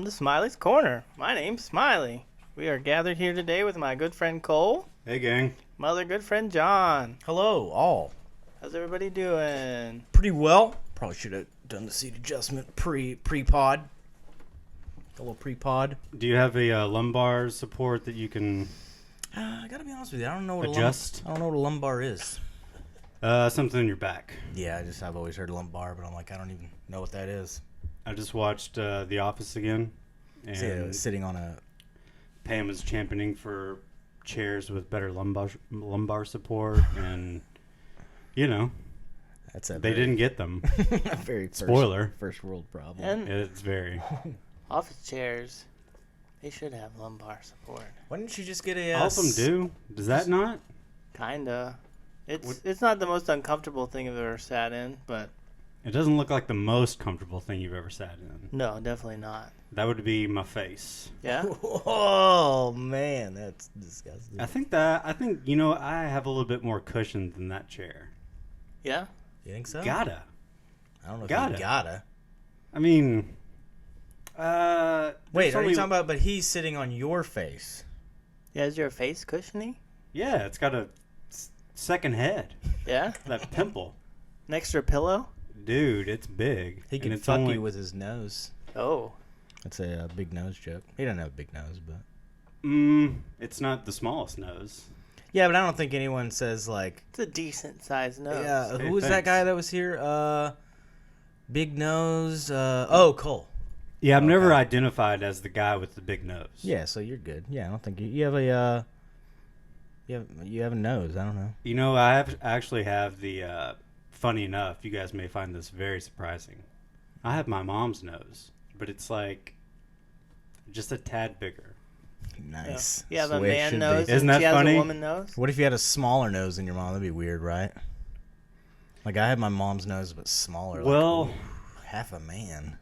to Smiley's Corner. My name's Smiley. We are gathered here today with my good friend Cole. Hey, gang. My other good friend John. Hello, all. How's everybody doing? Pretty well. Probably should have done the seat adjustment pre-pod. A little pre-pod. Do you have a lumbar support that you can I gotta be honest with you. I don't know what adjust? I don't know what a lumbar is. Something in your back. Yeah, I've always heard lumbar, but I'm like, I don't even know what that is. I just watched The Office again, and Sitting on a... Pam was championing for chairs with better lumbar support, and they didn't get them. Very Spoiler. first world problem. And It's very. office chairs, they should have lumbar support. Why didn't you just get a... All of them do. Does that not? Kinda. It's not the most uncomfortable thing I've ever sat in, but It doesn't look like the most comfortable thing you've ever sat in. no, definitely not. That would be my face. Yeah? Oh, man, that's disgusting. I think I have a little bit more cushion than that chair. Yeah? You think so? Gotta. I don't know if Gotta. you gotta. I mean, Wait, are you only- talking about, but he's sitting on your face? Yeah, is your face cushiony? Yeah, it's got a second head. Yeah? That pimple. An extra pillow? Dude, it's big. He and can it's fuck only, you with his nose. Oh. That's a big nose joke. He doesn't have a big nose, but... It's not the smallest nose. Yeah, but I don't think anyone says, like... It's a decent sized nose. Yeah, Hey, who was that thanks. guy that was here? Big nose... Cole. Yeah, I've never Okay. identified as the guy with the big nose. Yeah, so you're good. Yeah, I don't think you have a... You have a nose. I don't know. I actually have the... funny enough, you guys may find this very surprising. I have my mom's nose, but it's like just a tad bigger. Nice. You have That's a the way it man should nose be. Isn't and that she has funny? a woman nose? What if you had a smaller nose than your mom? That'd be weird, right? Like, I had my mom's nose, but smaller. Well, like, ooh, half a man.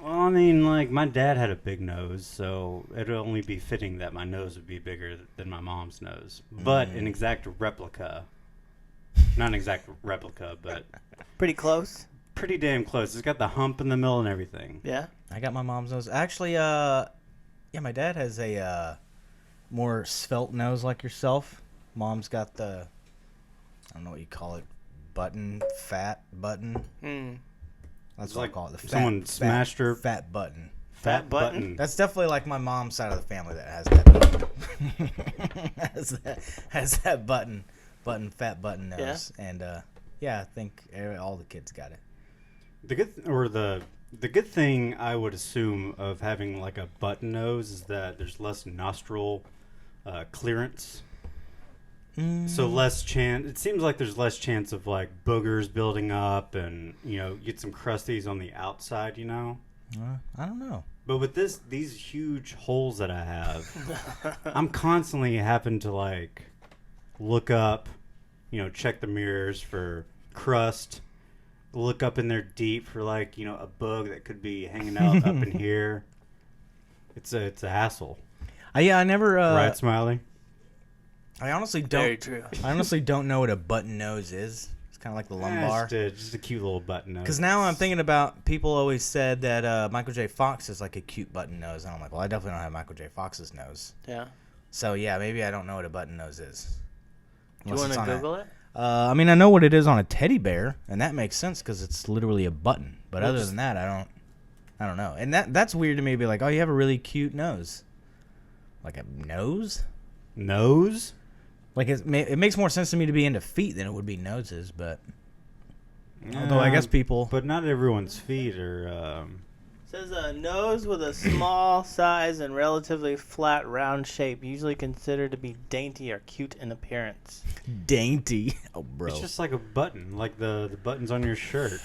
I mean, like, my dad had a big nose, so it'd only be fitting that my nose would be bigger than my mom's nose. But an exact replica. Not an exact replica, but Pretty close. pretty damn close. It's got the hump in the middle and everything. Yeah? I got my mom's nose. Actually, my dad has a more svelte nose like yourself. Mom's got the, I don't know what you call it, fat button. That's It's what like I call it. The fat, someone smashed her fat button. Fat button? That's definitely like my mom's side of the family that has that. has that fat button nose. Yeah? And I think all the kids got it. The good thing I would assume of having like a button nose is that there's less nostril clearance. So less chance. It seems like there's less chance of like boogers building up, and get some crusties on the outside. I don't know. But with these huge holes that I have, I'm constantly having to like look up, check the mirrors for crust, look up in there deep for like a bug that could be hanging out up in here. It's a hassle. I never. Right, Smiley? I honestly Very don't. true. I honestly don't know what a button nose is. It's kind of like the lumbar. Just a cute little button nose. Because now I'm thinking about, people always said that Michael J. Fox is like a cute button nose. And I'm like, well, I definitely don't have Michael J. Fox's nose. Yeah. So, yeah, maybe I don't know what a button nose is. Do you want to Google it? I mean, I know what it is on a teddy bear, and that makes sense because it's literally a button. But other than that, I don't know. And that's weird to me to be like, oh, you have a really cute nose. Like a nose? Nose? Like, it makes more sense to me to be into feet than it would be noses, but... Although I guess people... But not everyone's feet are... It says a nose with a small size and relatively flat round shape, usually considered to be dainty or cute in appearance. Dainty. Oh, bro. It's just like a button, like the buttons on your shirt.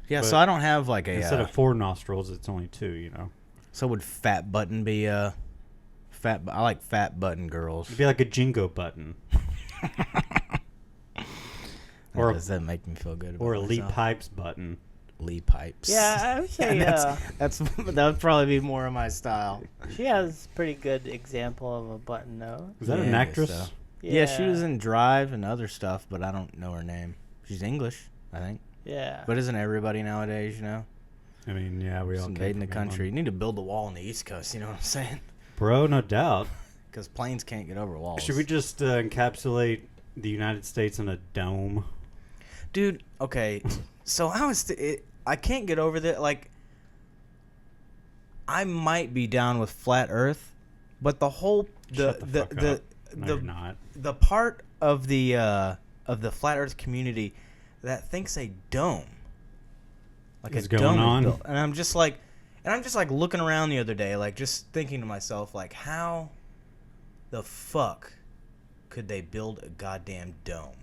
Yeah, but so I don't have like a... Instead of 4 nostrils, it's only 2, So would fat button be a... I like fat button girls. It'd be like a Jingo button. Does that make me feel good about Or a Lee myself? Pipes button. Lee Pipes. Yeah, I would say that would probably be more of my style. she has a pretty good example of a button nose. Is that Yeah, an I guess actress? so. Yeah, she was in Drive and other stuff, but I don't know her name. She's English, I think. Yeah. But isn't everybody nowadays, I mean, yeah, we all came invading the from country. You England. need to build the wall on the East Coast. You know what I'm saying? Bro, no doubt. Because planes can't get over walls. Should we just encapsulate the United States in a dome? Dude, okay. So I can't get over that. Like, I might be down with flat Earth, but the whole Shut the fuck up. No, you're not. the part of the flat Earth community that thinks a dome, like Is a going dome, on. is built. And I'm just like looking around the other day, like just thinking to myself, like, how the fuck could they build a goddamn dome?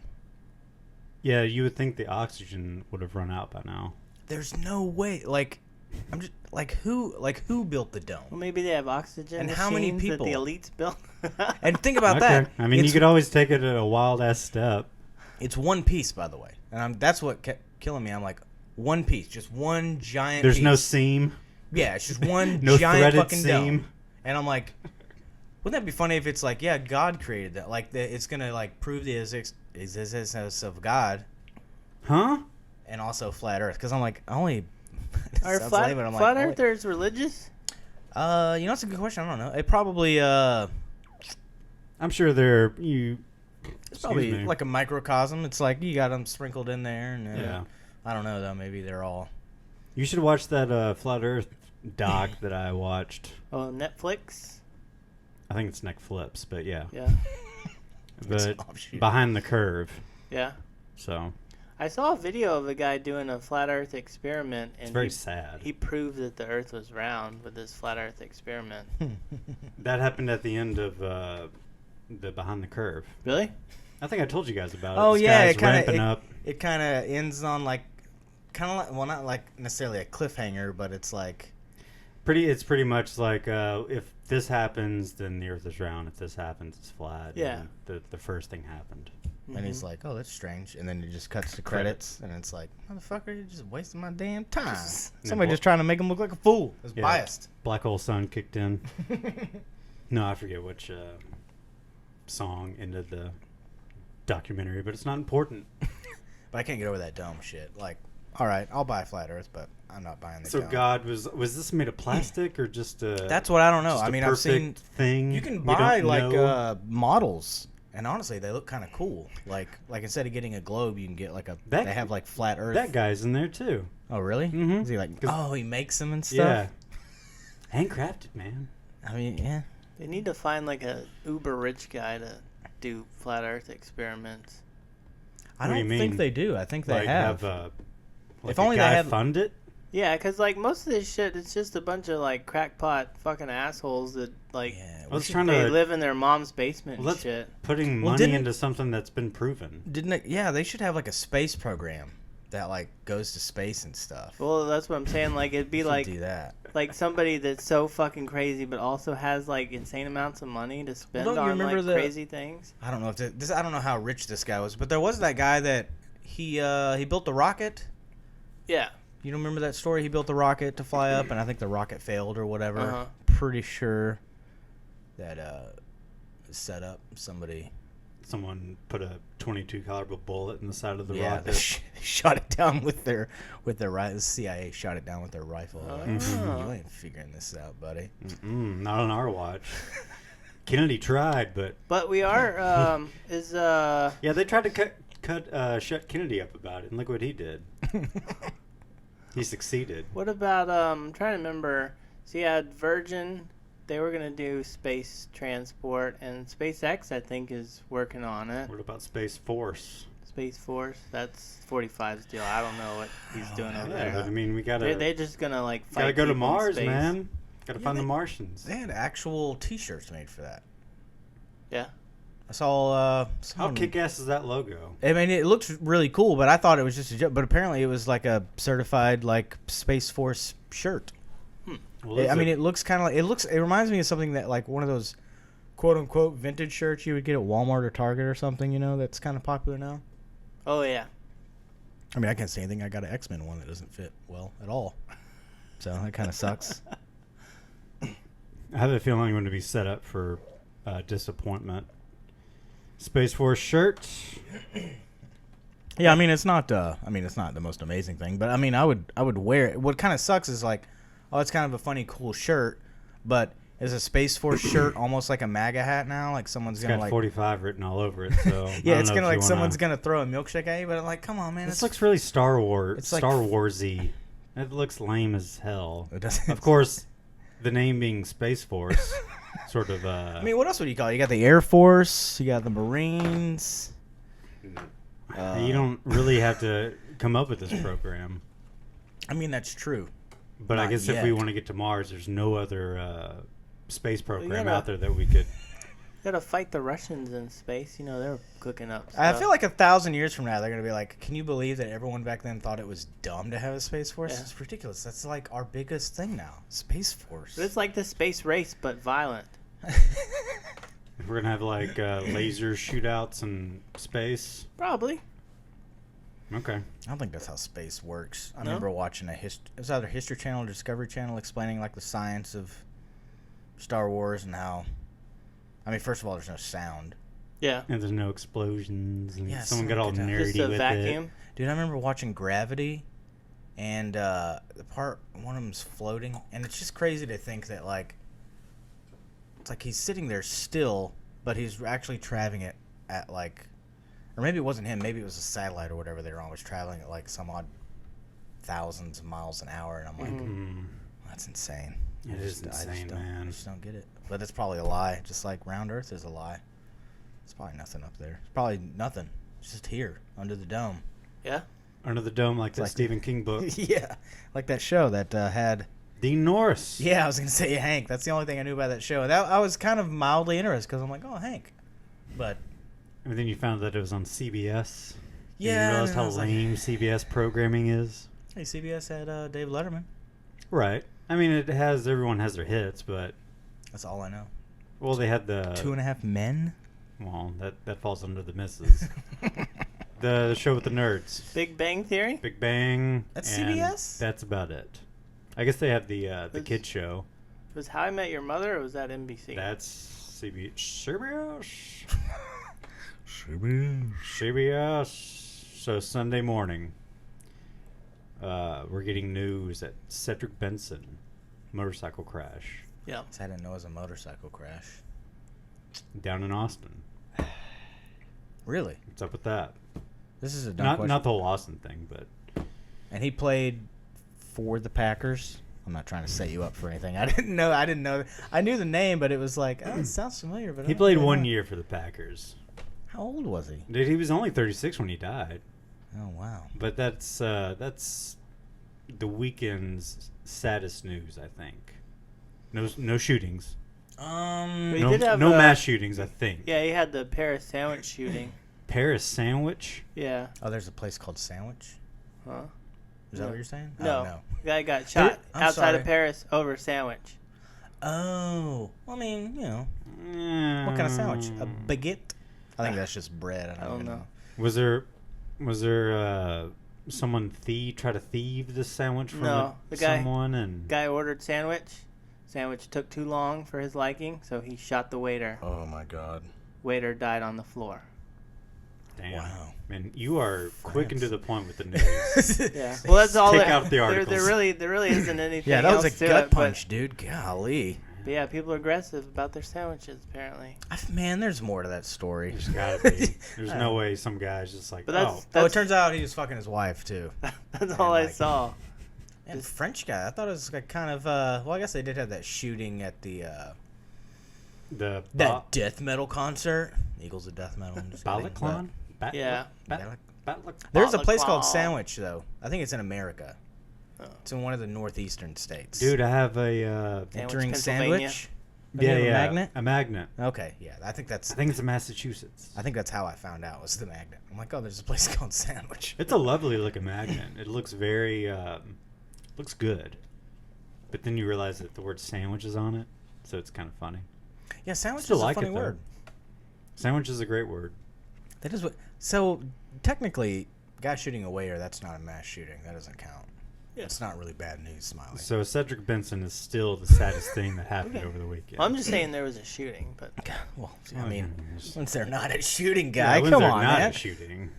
Yeah, you would think the oxygen would have run out by now. There's no way. Like, I'm just like, who built the dome? Well, maybe they have oxygen And how many machines that the people? elites built. And think about Okay. that. I mean, you It's- could always take it at a wild ass step. It's one piece, by the way, and that's what kept killing me. I'm like, one piece, just one giant. There's piece. no seam. Yeah, it's just one No giant threaded fucking seam. dome. And I'm like, wouldn't that be funny if it's like, yeah, God created that? Like, it's gonna like prove the existence of God Huh? and also flat Earth. Because I'm like, only. Are sounds flat, lame, but I'm flat like, earthers religious? You know, it's a good question. I don't know. It probably I'm sure they're you. it's probably excuse me. like a microcosm. It's like you got them sprinkled in there, and Yeah. I don't know though. Maybe they're all. You should watch that Flat Earth doc that I watched. Oh, Netflix? I think it's Neck Flips, but yeah. Yeah. It's But offshoot. Behind the Curve. Yeah. So I saw a video of a guy doing a flat Earth experiment, it's and very sad. he proved that the Earth was round with this flat Earth experiment. That happened at the end of the Behind the Curve. Really? I think I told you guys about it. Oh This yeah, guy's it kind ramping of up. it kind of ends on like well, not like necessarily a cliffhanger, but it's like It's pretty much like if this happens, then the Earth is round. If this happens, it's flat. Yeah. And the first thing happened. and he's like, oh, that's strange, and then it just cuts to credits, and it's like, motherfucker, you're just wasting my damn time. Somebody Well- just trying to make him look like a fool. It's Yeah. biased. Black hole sun kicked in. No, I forget which song ended the documentary, but it's not important. But I can't get over that dome shit. Like, all right, I'll buy flat Earth, but I'm not buying the So dome. God was this made of plastic or just a? That's what I don't know. just I a mean, I've seen perfect thing. you can We buy don't like know? models, and honestly, they look kind of cool. Like instead of getting a globe, you can get like That- they have like flat Earth. That guy's in there too. Oh, really? Mhm. Is he like? 'Cause- Oh, he makes them and stuff. Yeah. Handcrafted, man. I mean, yeah. They need to find like a uber rich guy to do flat Earth experiments. I What do you don't think mean? they do. I think they Like have. like If a only they guy had- fund it. Yeah, because like most of this shit, it's just a bunch of like crackpot fucking assholes that like Yeah, I was we trying they to live in their mom's basement Well, and that's shit. putting Well, money didn't- into something that's been proven. didn't it? Yeah, they should have like a space program that like goes to space and stuff. Well, that's what I'm saying. Like it'd be Should like do that. somebody that's so fucking crazy, but also has like insane amounts of money to spend don't you on remember like the- crazy things. I don't know if this. I don't know how rich this guy was, but there was that guy that he built the rocket. Yeah. You don't remember that story? He built the rocket to fly up, and I think the rocket failed or whatever. Uh-huh. Pretty sure that set up somebody. Someone put a .22 caliber bullet in the side of the Yeah, rocket. they shot it down with their rifle. The CIA shot it down with their rifle. Like, Oh. you ain't figuring this out, buddy. Not on our watch. Kennedy tried, but But we are yeah, they tried to shut Kennedy up about it, and look what he did. He succeeded. what about I'm trying to remember. So you had Virgin, they were gonna do space transport, and SpaceX I think is working on it. What about Space Force? Space Force, that's 45's deal. I don't know what he's doing over Yeah, but I there. mean, we gotta They're just gonna like fight gotta go to people in Mars, space. man. Gotta Yeah, find the they- Martians. They had actual T-shirts made for that. Yeah. I saw. How someone- kick-ass is that logo? I mean, it looks really cool, but I thought it was just a joke. But apparently, it was like a certified like Space Force shirt. Well, I mean, it looks kind of like it reminds me of something that like one of those quote unquote vintage shirts you would get at Walmart or Target or something. You know, that's kind of popular now. Oh yeah. I mean, I can't say anything. I got an X-Men one that doesn't fit well at all, so that kind of sucks. I have a feeling I'm going to be set up for disappointment. Space Force shirt. Yeah, I mean it's not. It's not the most amazing thing, but I mean I would wear it. What kind of sucks is like, oh, it's kind of a funny, cool shirt, but is a Space Force shirt almost like a MAGA hat now? Like someone's gonna got like 45 written all over it. So yeah, it's gonna like someone's gonna throw a milkshake at you. But like, come on, man, This looks really Star Wars. It's like- Star Warsy. It looks lame as hell. It doesn't. Of course, the name being Space Force, sort of. I mean, what else would you call it? You got the Air Force, you got the Marines. You don't really have to come up with this program. I mean, that's true. But I Not guess if yet. we want to get to Mars, there's no other space program gotta- out there that we could. Gotta fight the Russians in space. You know, they're cooking up I stuff. feel like 1,000 years from now, they're gonna be like, "Can you believe that everyone back then thought it was dumb to have a space force? Yeah. It's ridiculous. That's like our biggest thing now, space force." But it's like the space race, but violent. We're gonna have like laser shootouts in space. Probably. Okay. I don't think that's how space works. I No? remember watching it was either History Channel or Discovery Channel explaining like the science of Star Wars and how. I mean, first of all, there's no sound. Yeah. And there's no explosions. And Yeah, someone someone got all could have- nerdy Just a with vacuum. it. Dude, I remember watching Gravity, and the part one of them's floating, and it's just crazy to think that like, it's like he's sitting there still, but he's actually traveling it at like, or maybe it wasn't him, maybe it was a satellite or whatever they were on, was traveling at like some odd thousands of miles an hour, and I'm like, Mm. that's insane. It is insane, I man. just don't get it. But it's probably a lie, just like round Earth is a lie. It's probably nothing up there. It's probably nothing. It's just here under the dome. Yeah. Under the Dome, like that like- Stephen King book. Yeah, like that show that had. Dean Norris. Yeah, I was gonna say Hank. That's the only thing I knew about that show. That I was kind of mildly interested because I'm like, oh, Hank. But And then you found that it was on CBS. yeah, You realized and I how was like, lame CBS programming is. hey, CBS had Dave Letterman. Right. I mean, everyone has their hits, but That's all I know. well, they had the 2.5 Men. well, that falls under the misses. the show with the nerds, Big Bang Theory. Big Bang. That's and CBS? That's about it. I guess they have the That's- kid show. Was How I Met Your Mother, or was that NBC? That's CBS. CBS. CBS. So Sunday morning, we're getting news that Cedric Benson motorcycle crash Yeah. I didn't know it was a motorcycle crash. down in Austin. Really? What's up with that? This is a dumb Not question. not the whole Austin thing, but And he played for the Packers. I'm not trying to set you up for anything. I didn't know. I knew the name, but it was like, oh, it sounds familiar. But I he don't played really 1 know. year for the Packers. How old was he? Dude, he was only 36 when he died. Oh wow. But that's the weekend's saddest news, I think. No shootings. He No, did have no a- mass shootings, I think. Yeah, he had the Paris sandwich shooting. Paris sandwich. Yeah. Oh, there's a place called Sandwich. Huh? Is that No. what you're saying? No. Oh, no. Guy got shot I'm outside sorry. of Paris over sandwich. Oh. Well, I mean, you know, what kind of sandwich? A Mm. baguette? I think that's just bread. I don't even know. Was there someone try to thieve the sandwich from No, the guy- someone and Guy ordered sandwich. Sandwich took too long for his liking, so he shot the waiter. Oh my God. Waiter died on the floor. damn. Wow. Man, you are quick and to France. the point with the news. Yeah. Well, that's all. Take that- out the there articles. really isn't anything. Yeah, that was else a to gut it, but- punch, dude. Golly. But yeah, people are aggressive about their sandwiches apparently. Man, there's more to that story. There's gotta be. There's no way some guy's just like, But that's oh, Oh, it turns out he was fucking his wife too. that's all I like- saw. And French guy. I thought it was like kind of. Well, I guess they did have that shooting at the the that death metal concert. Eagles of death metal. I'm just kidding, Balaclon? Yeah. There's a place called Balaclon. Sandwich though. I think it's in America. Oh. It's in one of the northeastern states. Dude, I have a Sandwich, entering Pennsylvania. Sandwich. Don't you have a magnet. a magnet. Okay, yeah. I think that's. I think it's in Massachusetts. I think that's how I found out was the magnet. I'm like, oh, there's a place called Sandwich. It's a lovely looking magnet. It looks very looks good, but then you realize that the word sandwich is on it, so it's kind of funny. Yeah, sandwich Still is like a funny it, though. word. Sandwich is a great word. That is what. So technically, guy shooting a waiter, that's not a mass shooting. That doesn't count. Yeah. It's not really bad news, Smiley. So Cedric Benson is still the saddest thing that happened Okay. over the weekend. Well, I'm just saying there was a shooting, but Well, Oh, I mean, yes. once they're not a shooting Yeah, guy, when's come there on, not man. a shooting.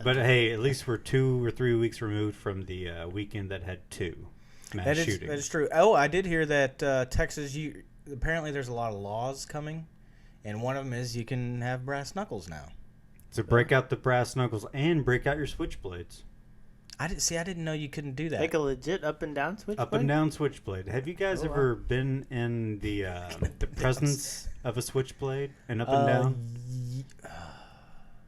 But hey, at least we're 2 or 3 weeks removed from the weekend that had 2 mass shootings. That is true. Oh, I did hear that Texas. Apparently there's a lot of laws coming, and one of them is you can have brass knuckles now. So break out the brass knuckles and break out your switchblades. I didn't know you couldn't do that. Like a legit up and down switchblade? Up and down switchblade. Have you guys ever been in the presence of a switchblade and up and down?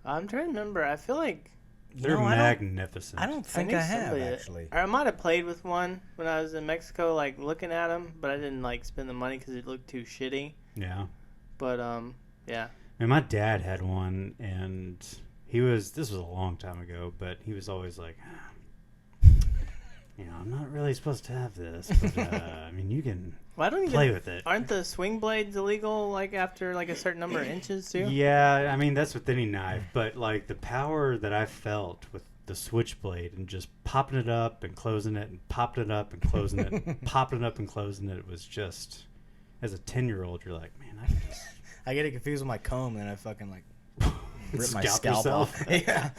I'm trying to remember. I feel like They're magnificent. I don't think I have, actually. Or I might have played with one when I was in Mexico, like looking at them, but I didn't like spend the money because it looked too shitty. Yeah. But yeah. And my dad had one, and this was a long time ago, but he was always like, I'm not really supposed to have this, but I mean, you can play with it. Aren't the swing blades illegal, like after like a certain number of inches too? Yeah, I mean that's with any knife, but like the power that I felt with the switchblade and just popping it up and closing it and popping it up and closing it, and popping it up and closing it was just, as a 10-year-old, you're like, man, I can just. I get it confused with my comb, and I fucking like rip my scalp yourself. off. Yeah.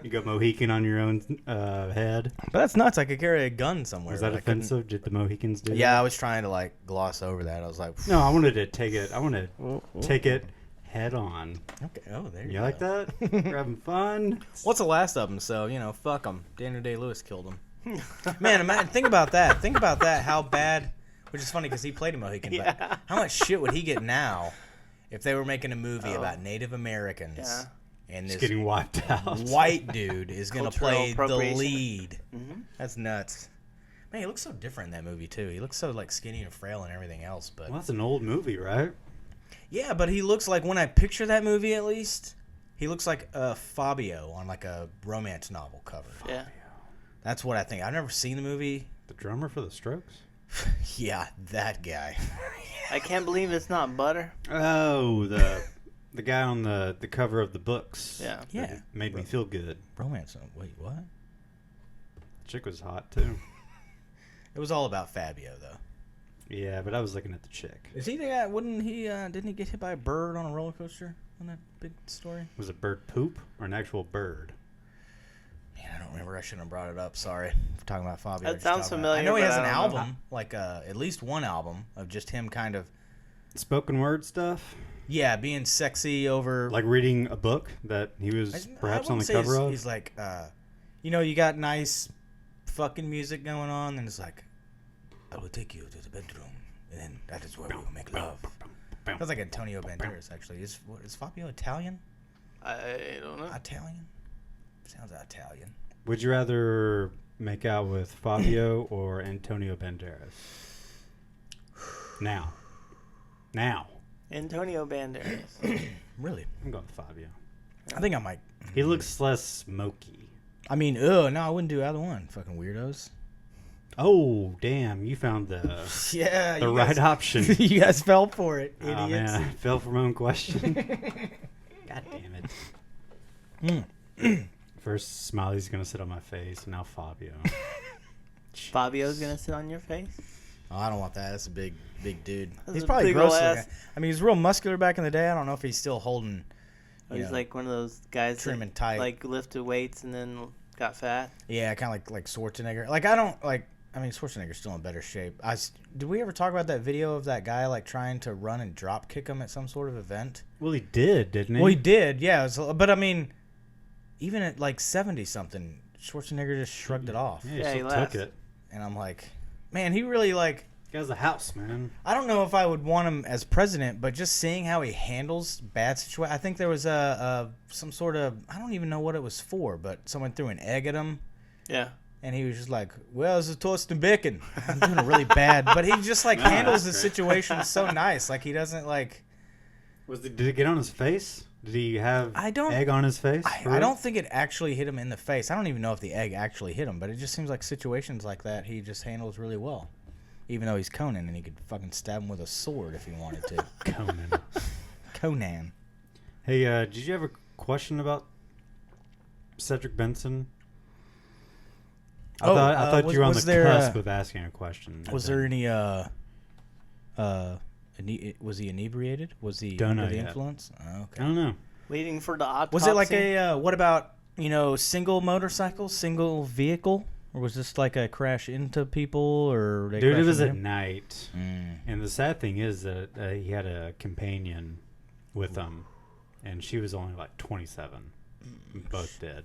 You got Mohican on your own head. But that's nuts. I could carry a gun somewhere. Was that offensive? Did the Mohicans do that? Yeah, I was trying to like gloss over that. I was like, no, I wanted to take it. I want to take it head on. Okay. Oh, there you go. You like that? We're having fun. What's the last of them? So fuck them. Daniel Day-Lewis killed him. Man, imagine, think about that. Think about that. How bad? Which is funny because he played a Mohican. Yeah. But how much shit would he get now if they were making a movie about Native Americans? Yeah. And Just this getting wiped out. white dude is going to play the appropriation. lead. Mm-hmm. That's nuts. Man, he looks so different in that movie, too. He looks so, like, skinny and frail and everything else. But Well, that's an old movie, right? yeah, but he looks like, when I picture that movie at least, he looks like Fabio on, like, a romance novel cover. Yeah. That's what I think. I've never seen the movie. The drummer for the Strokes? Yeah, that guy. I can't believe it's not butter. Oh, the guy on the cover of the books. Yeah. Yeah. That made me feel good. Romance. Wait, what? Chick was hot, too. It was all about Fabio, though. Yeah, but I was looking at the chick. Is he the guy? Didn't he get hit by a bird on a roller coaster on that big story? Was it bird poop or an actual bird? Man, I don't remember. I shouldn't have brought it up. Sorry for talking about Fabio. That sounds familiar. I know he but has an I don't know. album, like at least one album of just him kind of, Spoken word stuff? yeah, being sexy over. Like reading a book that he was perhaps on the cover of? He's like, you got nice fucking music going on, and it's like, I will take you to the bedroom, and then that is where we will make love. Sounds like Antonio Banderas, actually. Is Fabio Italian? I don't know. Italian? Sounds Italian. Would you rather make out with Fabio or Antonio Banderas? Now. Antonio Banderas. Really? I'm going with Fabio. I think I might. He looks less smoky. I mean, no, I wouldn't do either one. Fucking weirdos. Oh, damn. You found the Yeah, the right option. You guys fell for it, idiots. Oh, man. I fell for my own question. God damn it. First, Smiley's going to sit on my face, and now Fabio. Fabio's gonna sit on your face. Oh, I don't want that. That's a big dude. That's He's a probably big gross. ol' looking. ass. I mean, he's real muscular back in the day. I don't know if he's still holding. He's like one of those guys trim that and tight. like lifted weights and then got fat. Yeah, kind of like Schwarzenegger. Like I don't like. I mean, Schwarzenegger's still in better shape. Did we ever talk about that video of that guy like trying to run and drop kick him at some sort of event? Well, he did, didn't he? Well, he did. Yeah, but I mean, even at like 70 something, Schwarzenegger just shrugged it off. Yeah, he Yeah, he still laughed. took it. And I'm like, man, he really like. He has a house, man. I don't know if I would want him as president, but just seeing how he handles bad situations. I think there was some sort of, I don't even know what it was for, but someone threw an egg at him, Yeah. and he was just like, "Well, this is toast and bacon." I'm doing it really bad, but he just like handles the situation so nice. Like he doesn't like. Did it get on his face? Did he have egg on his face? I don't think it actually hit him in the face. I don't even know if the egg actually hit him, but it just seems like situations like that he just handles really well. Even though he's Conan and he could fucking stab him with a sword if he wanted to. Conan. Hey, did you have a question about Cedric Benson? I thought you were on the cusp of asking a question. Was there any was he inebriated? Was he Don't under know the yet. influence? Oh, okay. I don't know. Waiting for the autopsy. Was it like a, what about, single motorcycle, single vehicle? Or was this like a crash into people? Or they Dude, it crashed was into at him? night. And the sad thing is that he had a companion with him, and she was only like 27. Both dead.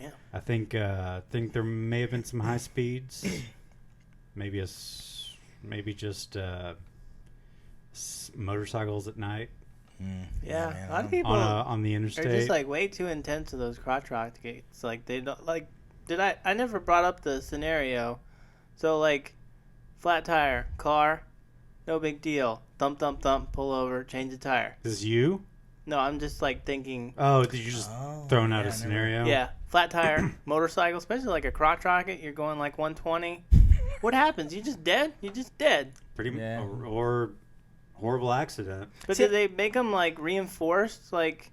Yeah. I think there may have been some high speeds. Maybe just motorcycles at night Yeah, man, a lot of people on the interstate. are just like way too intense with those crotch rockets. Like they don't like. I never brought up the scenario. So like, flat tire, car, no big deal. Thump, thump, thump. Pull over, change the tire. This is you? No, I'm just like thinking. Oh, did you just throwing out a I never- scenario? Yeah, flat tire, motorcycle, especially like a crotch rocket. You're going like 120. What happens? You just dead? You just dead. Pretty Yeah. or horrible accident. But did they make them like reinforced like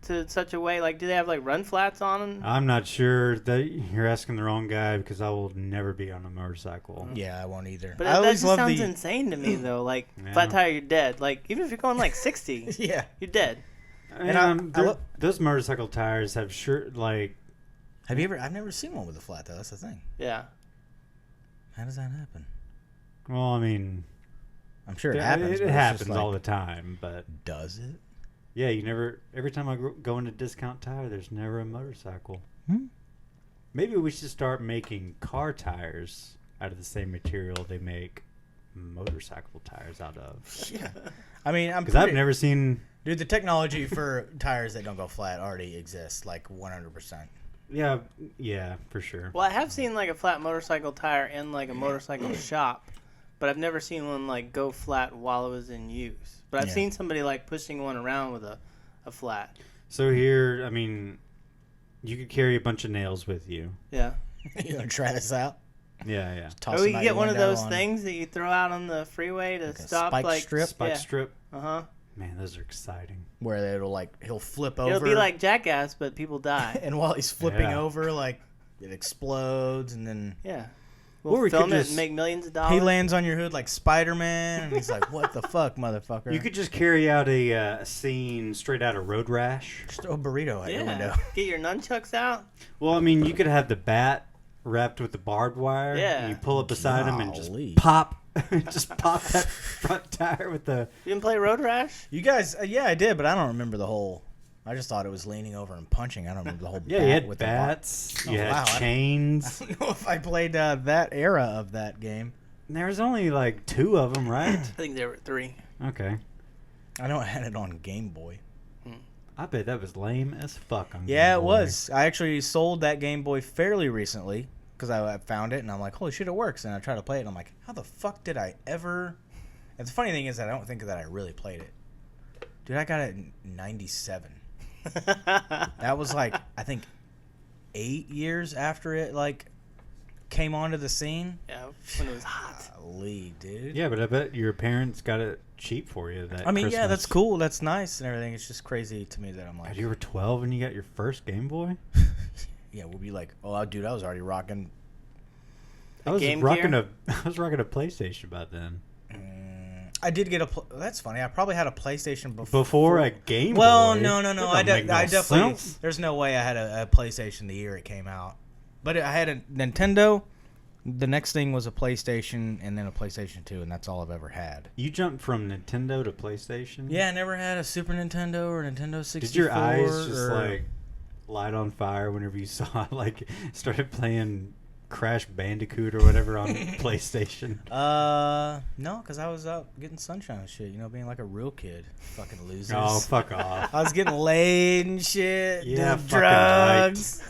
to such a way? Like, do they have like run flats on them? I'm not sure. That you're asking the wrong guy because I will never be on a motorcycle. Yeah, I won't either. But I that always just love sounds the insane to me though. Like Yeah. flat tire, you're dead. Like even if you're going like 60, yeah. you're dead. And Those motorcycle tires have like Have you ever? I've never seen one with a flat though. That's the thing. Yeah. How does that happen? well, I mean, I'm sure it happens. It but it's happens just like, all the time, but Does it? yeah, you never. Every time I go into Discount Tire, there's never a motorcycle. Hmm. Maybe we should start making car tires out of the same material they make motorcycle tires out of. Yeah. I mean, I'm Because I've never seen. Dude, the technology for tires that don't go flat already exists, like 100%. Yeah, for sure. Well, I have seen like a flat motorcycle tire in like a motorcycle shop, but I've never seen one like go flat while it was in use. But I've Yeah. seen somebody like pushing one around with a flat. So here, I mean, you could carry a bunch of nails with you. Yeah. You gonna try this out? Yeah. Toss Or we them can out get your one of window those on things that you throw out on the freeway to Like a stop spike like strip? Spike yeah. strip. Uh-huh. Man, those are exciting. where he'll flip over. It'll be like Jackass, but people die. and while he's flipping Yeah. over, like it explodes, and then Yeah. Or We'll we could film it just- and make millions of dollars. he lands on your hood like Spider-Man, and he's like, "What the fuck, motherfucker?" You could just carry out a scene straight out of Road Rash. just throw a burrito at your window. Yeah. Get your nunchucks out. Well, I mean, you could have the bat wrapped with the barbed wire. Yeah. And you pull up beside him and just Golly. pop that front tire with the. You didn't play Road Rash? You guys, yeah, I did, but I don't remember the whole. I just thought it was leaning over and punching. I don't remember the whole. Yeah, bat you had with bats. The You Oh, had wow, I- chains. I don't know if I played that era of that game. There's only like 2 of them, right? I think there were 3. Okay. I know I had it on Game Boy. I bet that was lame as fuck on Yeah, Game it Boy. was. I actually sold that Game Boy fairly recently because I found it and I'm like, holy shit, it works. And I tried to play it and I'm like, how the fuck did I ever? And the funny thing is that I don't think that I really played it. Dude, I got it in 97. That was like, I think 8 years after it like came onto the scene. Yeah, when it was hot. Golly, dude. Yeah, but I bet your parents got it cheap for you. That I mean, yeah, Christmas. that's cool. That's nice and everything. It's just crazy to me that I'm like, God, you were 12 and you got your first Game Boy? yeah, we'll be like, oh, dude, I was already rocking. I was Game rocking Gear? I was rocking a PlayStation by then. I did get that's funny. I probably had a PlayStation before. Before a Game Well, Boy? no. That I don't make no definitely. sense. There's no way I had a PlayStation the year it came out. But I had a Nintendo. The next thing was a PlayStation, and then a PlayStation 2, and that's all I've ever had. You jumped from Nintendo to PlayStation? Yeah, I never had a Super Nintendo or Nintendo 64. Did your eyes just or- like light on fire whenever you saw like started playing Crash Bandicoot or whatever on PlayStation? No, because I was out getting sunshine and shit. Being like a real kid. Fucking losers. Oh, fuck off. I was getting laid and shit. Yeah, doing fucking drugs.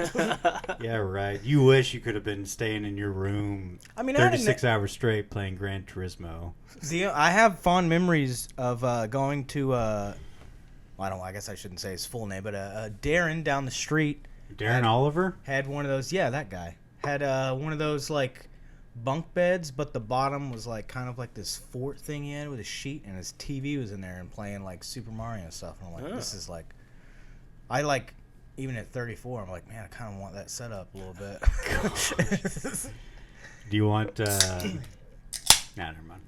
Yeah, right. You wish you could have been staying in your room I mean, I didn't- 36 hours straight playing Gran Turismo. See, I have fond memories of going to. Well, I guess I shouldn't say his full name, but Darren down the street Darren Oliver? had one of those. Yeah, that guy had one of those like bunk beds, but the bottom was like kind of like this fort thing he had with a sheet, and his TV was in there and playing like Super Mario and stuff. And I'm like, this is like, I like. Even at 34, I'm like, man, I kind of want that set up a little bit. Do you want... Nah, never mind.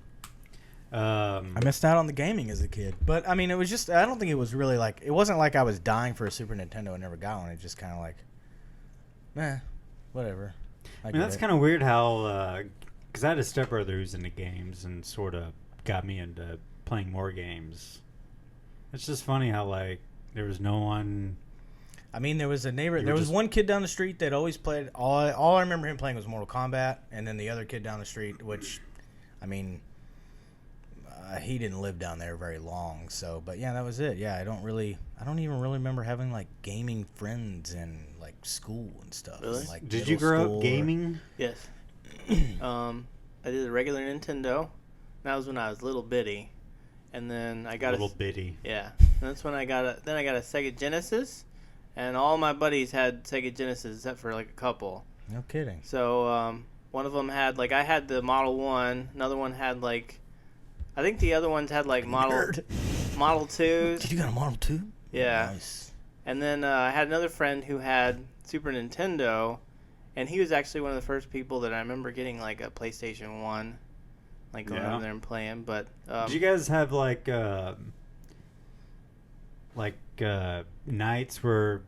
I missed out on the gaming as a kid. But, I mean, it was just... I don't think it was really like... It wasn't like I was dying for a Super Nintendo and never got one. It just kind of like... whatever. I mean, that's kind of weird how... Because I had a stepbrother who's into games and sort of got me into playing more games. It's just funny how, like, there was no one... I mean, there was a neighbor... There was one kid down the street that always played... All I remember him playing was Mortal Kombat. And then the other kid down the street, which... I mean... he didn't live down there very long, so... But, yeah, that was it. Yeah, I don't even really remember having, like, gaming friends in, like, school and stuff. Really? Like, Did you grow up gaming? Yes. I did a regular Nintendo. That was when I was little bitty. And then I got little bitty. Yeah. And that's when I got a Sega Genesis. And all my buddies had Sega Genesis except for, like, a couple. No kidding. So, one of them had, like, I had the Model 1. Another one had, like... I think the other ones had, like, Model 2s. Did you got a Model 2? Yeah. Nice. And then I had another friend who had Super Nintendo, and he was actually one of the first people that I remember getting, like, a PlayStation 1, like, going over there and playing. But did you guys have, like nights where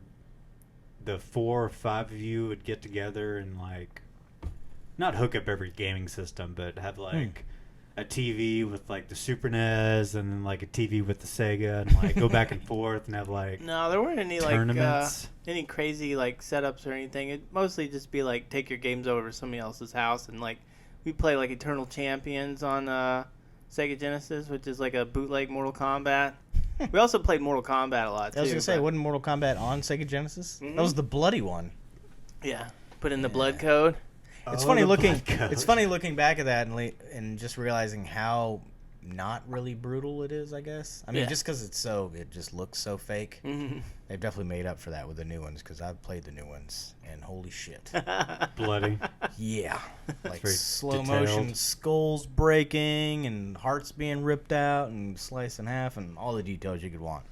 the 4 or 5 of you would get together and, like, not hook up every gaming system, but have, like... a TV with, like, the Super NES and then, like, a TV with the Sega and, like, go back and forth and have, like, no, there weren't any tournaments. Like any crazy like setups or anything. It'd mostly just be like take your games over to somebody else's house and like we play like Eternal Champions on Sega Genesis, which is like a bootleg Mortal Kombat. We also played Mortal Kombat a lot too. I was gonna say, wasn't Mortal Kombat on Sega Genesis? Mm-hmm. That was the bloody one. Yeah, put in the blood code. It's funny looking. It's funny looking back at that and just realizing how not really brutal it is. I guess. I mean, just because it just looks so fake. Mm-hmm. They've definitely made up for that with the new ones because I've played the new ones and holy shit. Bloody. Yeah, like very slow detailed. motion skulls breaking and hearts being ripped out and sliced in half and all the details you could want.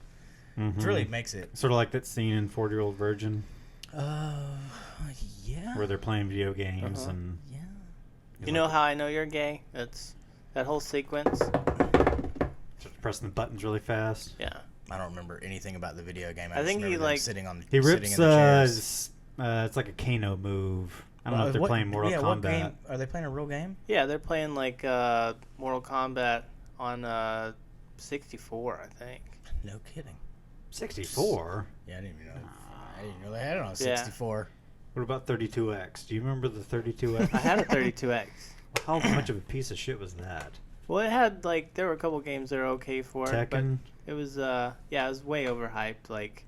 Mm-hmm. It really makes it. Sort of like that scene in 40-Year-Old Virgin. Yeah. Where they're playing video games and... Yeah. You know how I know you're gay? That's that whole sequence. Just pressing the buttons really fast. Yeah. I don't remember anything about the video game. I think he, like... sitting on. He rips, sitting in the chairs. it's like a Kano move. I don't know if they're playing Mortal Kombat. What game? Are they playing a real game? Yeah, they're playing like Mortal Kombat on 64, I think. No kidding. 64? Yeah, I didn't even know. I didn't know they had it on 64. What about 32X? Do you remember the 32X? I had a 32X. How much of a piece of shit was that? Well, it had like there were a couple games that were okay for it, Tekken? but it was it was way overhyped. Like,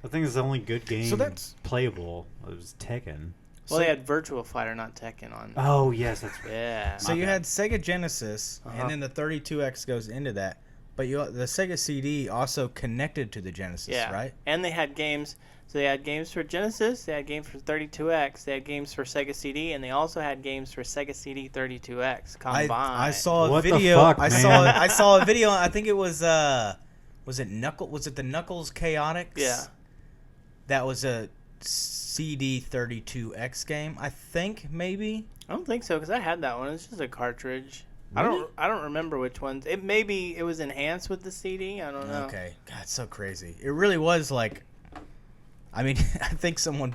I think it's the only good game that's playable. It was Tekken. well, they had Virtual Fighter, not Tekken on. Oh yes, that's right. Yeah. So you had Sega Genesis, Uh-huh. and then the 32X goes into that. But the Sega CD also connected to the Genesis, Yeah. right? And they had games. So they had games for Genesis, they had games for 32X, they had games for Sega CD, and they also had games for Sega CD 32X combined. I saw a What the video. fuck, I man? saw a video. I think it was it the Knuckles Chaotix? Yeah. That was a CD 32X game, I think, maybe. I don't think so because I had that one. It's just a cartridge. Really? I don't remember which ones. It was enhanced with the CD. I don't know. Okay. God, it's so crazy. It really was like, I mean, I think someone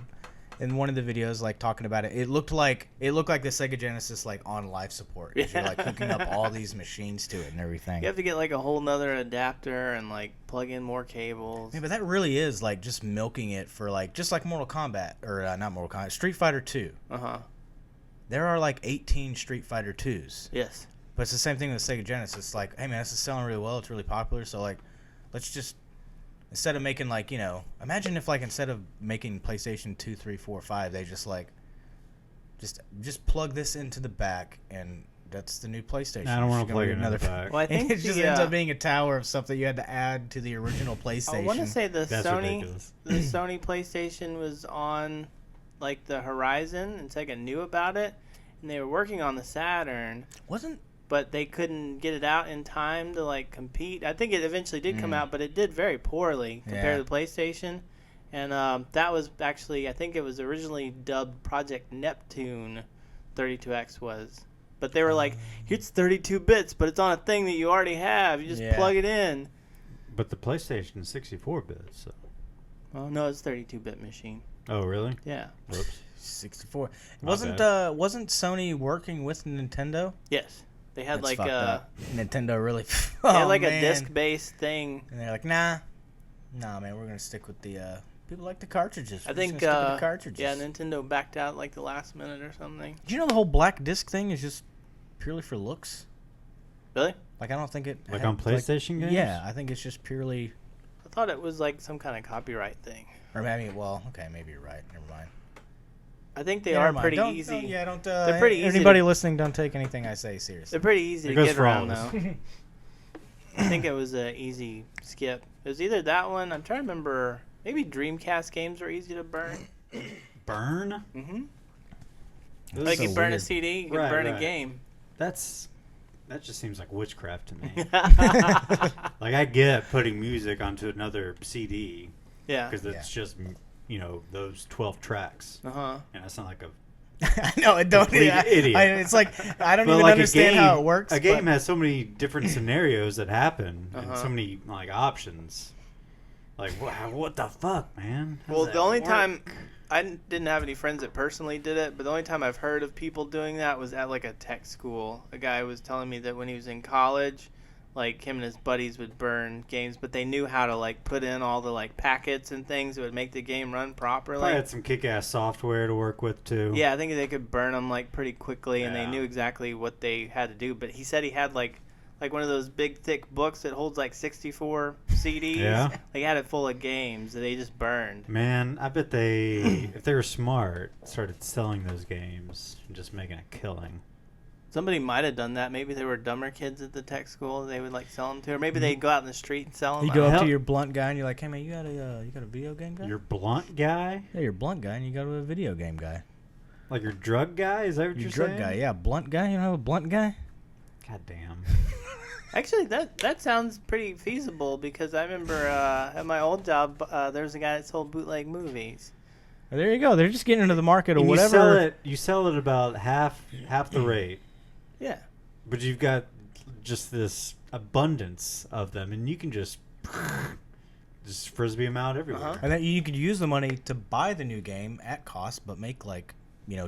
in one of the videos like talking about it. It looked like the Sega Genesis like on life support. 'Cause you're like hooking up all these machines to it and everything. You have to get like a whole nother adapter and like plug in more cables. Yeah, but that really is like just milking it for like just like Mortal Kombat or not Mortal Kombat, Street Fighter 2. There are like 18 Street Fighter 2s. Yes. But it's the same thing with Sega Genesis. Like, hey man, this is selling really well. It's really popular. So like, let's just instead of making like imagine if like instead of making PlayStation 2, 3, 4, 5, they just like just plug this into the back and that's the new PlayStation. I don't want to plug it in another the back. Well, I think it just ends up being a tower of stuff that you had to add to the original PlayStation. I want to say That's ridiculous. the Sony PlayStation was on like the horizon and Sega knew about it and they were working on the Saturn. But they couldn't get it out in time to like compete. I think it eventually did come out, but it did very poorly compared to the PlayStation. And that was actually, I think it was originally dubbed Project Neptune. 32X was. But they were like, it's 32 bits, but it's on a thing that you already have. You just plug it in. But the PlayStation is 64 bits. So. Oh no, it's 32-bit machine. Oh really? Yeah. Whoops. 64. My Wasn't Sony working with Nintendo? Yes. They had That's like fucked up. Nintendo really. They had like a disc-based thing. And they're like, nah, man, we're gonna stick with the. People like the cartridges. I think. Stick with the cartridges. Yeah, Nintendo backed out like the last minute or something. Do you know the whole black disc thing is just purely for looks? Really? Like I don't think it. Like on PlayStation games? Yeah, I think it's just purely. I thought it was like some kind of copyright thing. Or maybe, well, okay, maybe you're right. Never mind. I think they are pretty easy. Don't. They're pretty easy. Anybody listening, don't take anything I say seriously. They're pretty easy to get around, though. I think it was an easy skip. It was either that one. I'm trying to remember. Maybe Dreamcast games were easy to burn. Burn? Mm-hmm. Like you burn a CD, you can burn a game. That just seems like witchcraft to me. Like I get putting music onto another CD. Yeah. Because it's just, those 12 tracks. Uh-huh. And I sound like a No, it don't. idiot. It's like I don't even like understand how it works. A game has so many different scenarios that happen, and Uh-huh. so many like options. Like what the fuck, man? How Well, does the that only work? time I didn't have any friends that personally did it, but the only time I've heard of people doing that was at like a tech school. A guy was telling me that when he was in college, like him and his buddies would burn games, but they knew how to like put in all the like packets and things that would make the game run properly. Probably had some kick-ass software to work with too. Yeah, I think they could burn them like pretty quickly, and they Yeah. knew exactly what they had to do. But he said he had like one of those big thick books that holds like 64 CDs. Yeah. They had it full of games that they just burned. Man, I bet they, if they were smart, started selling those games and just making a killing. Somebody might have done that. Maybe there were dumber kids at the tech school they would like sell them to, or maybe they'd go out in the street and sell them. You go up to your blunt guy and you're like, "Hey man, you got a video game guy?" Your blunt guy? Yeah, you're blunt guy and you go to a video game guy. Like your drug guy? Is that what you're drug saying? guy, yeah, blunt guy. You know a blunt guy? God damn. Actually, that sounds pretty feasible because I remember at my old job there was a guy that sold bootleg movies. Well, there you go. They're just getting into the market or And whatever. You sell it about half the rate. Yeah. But you've got just this abundance of them, and you can just frisbee them out everywhere. Uh-huh. And then you could use the money to buy the new game at cost, but make like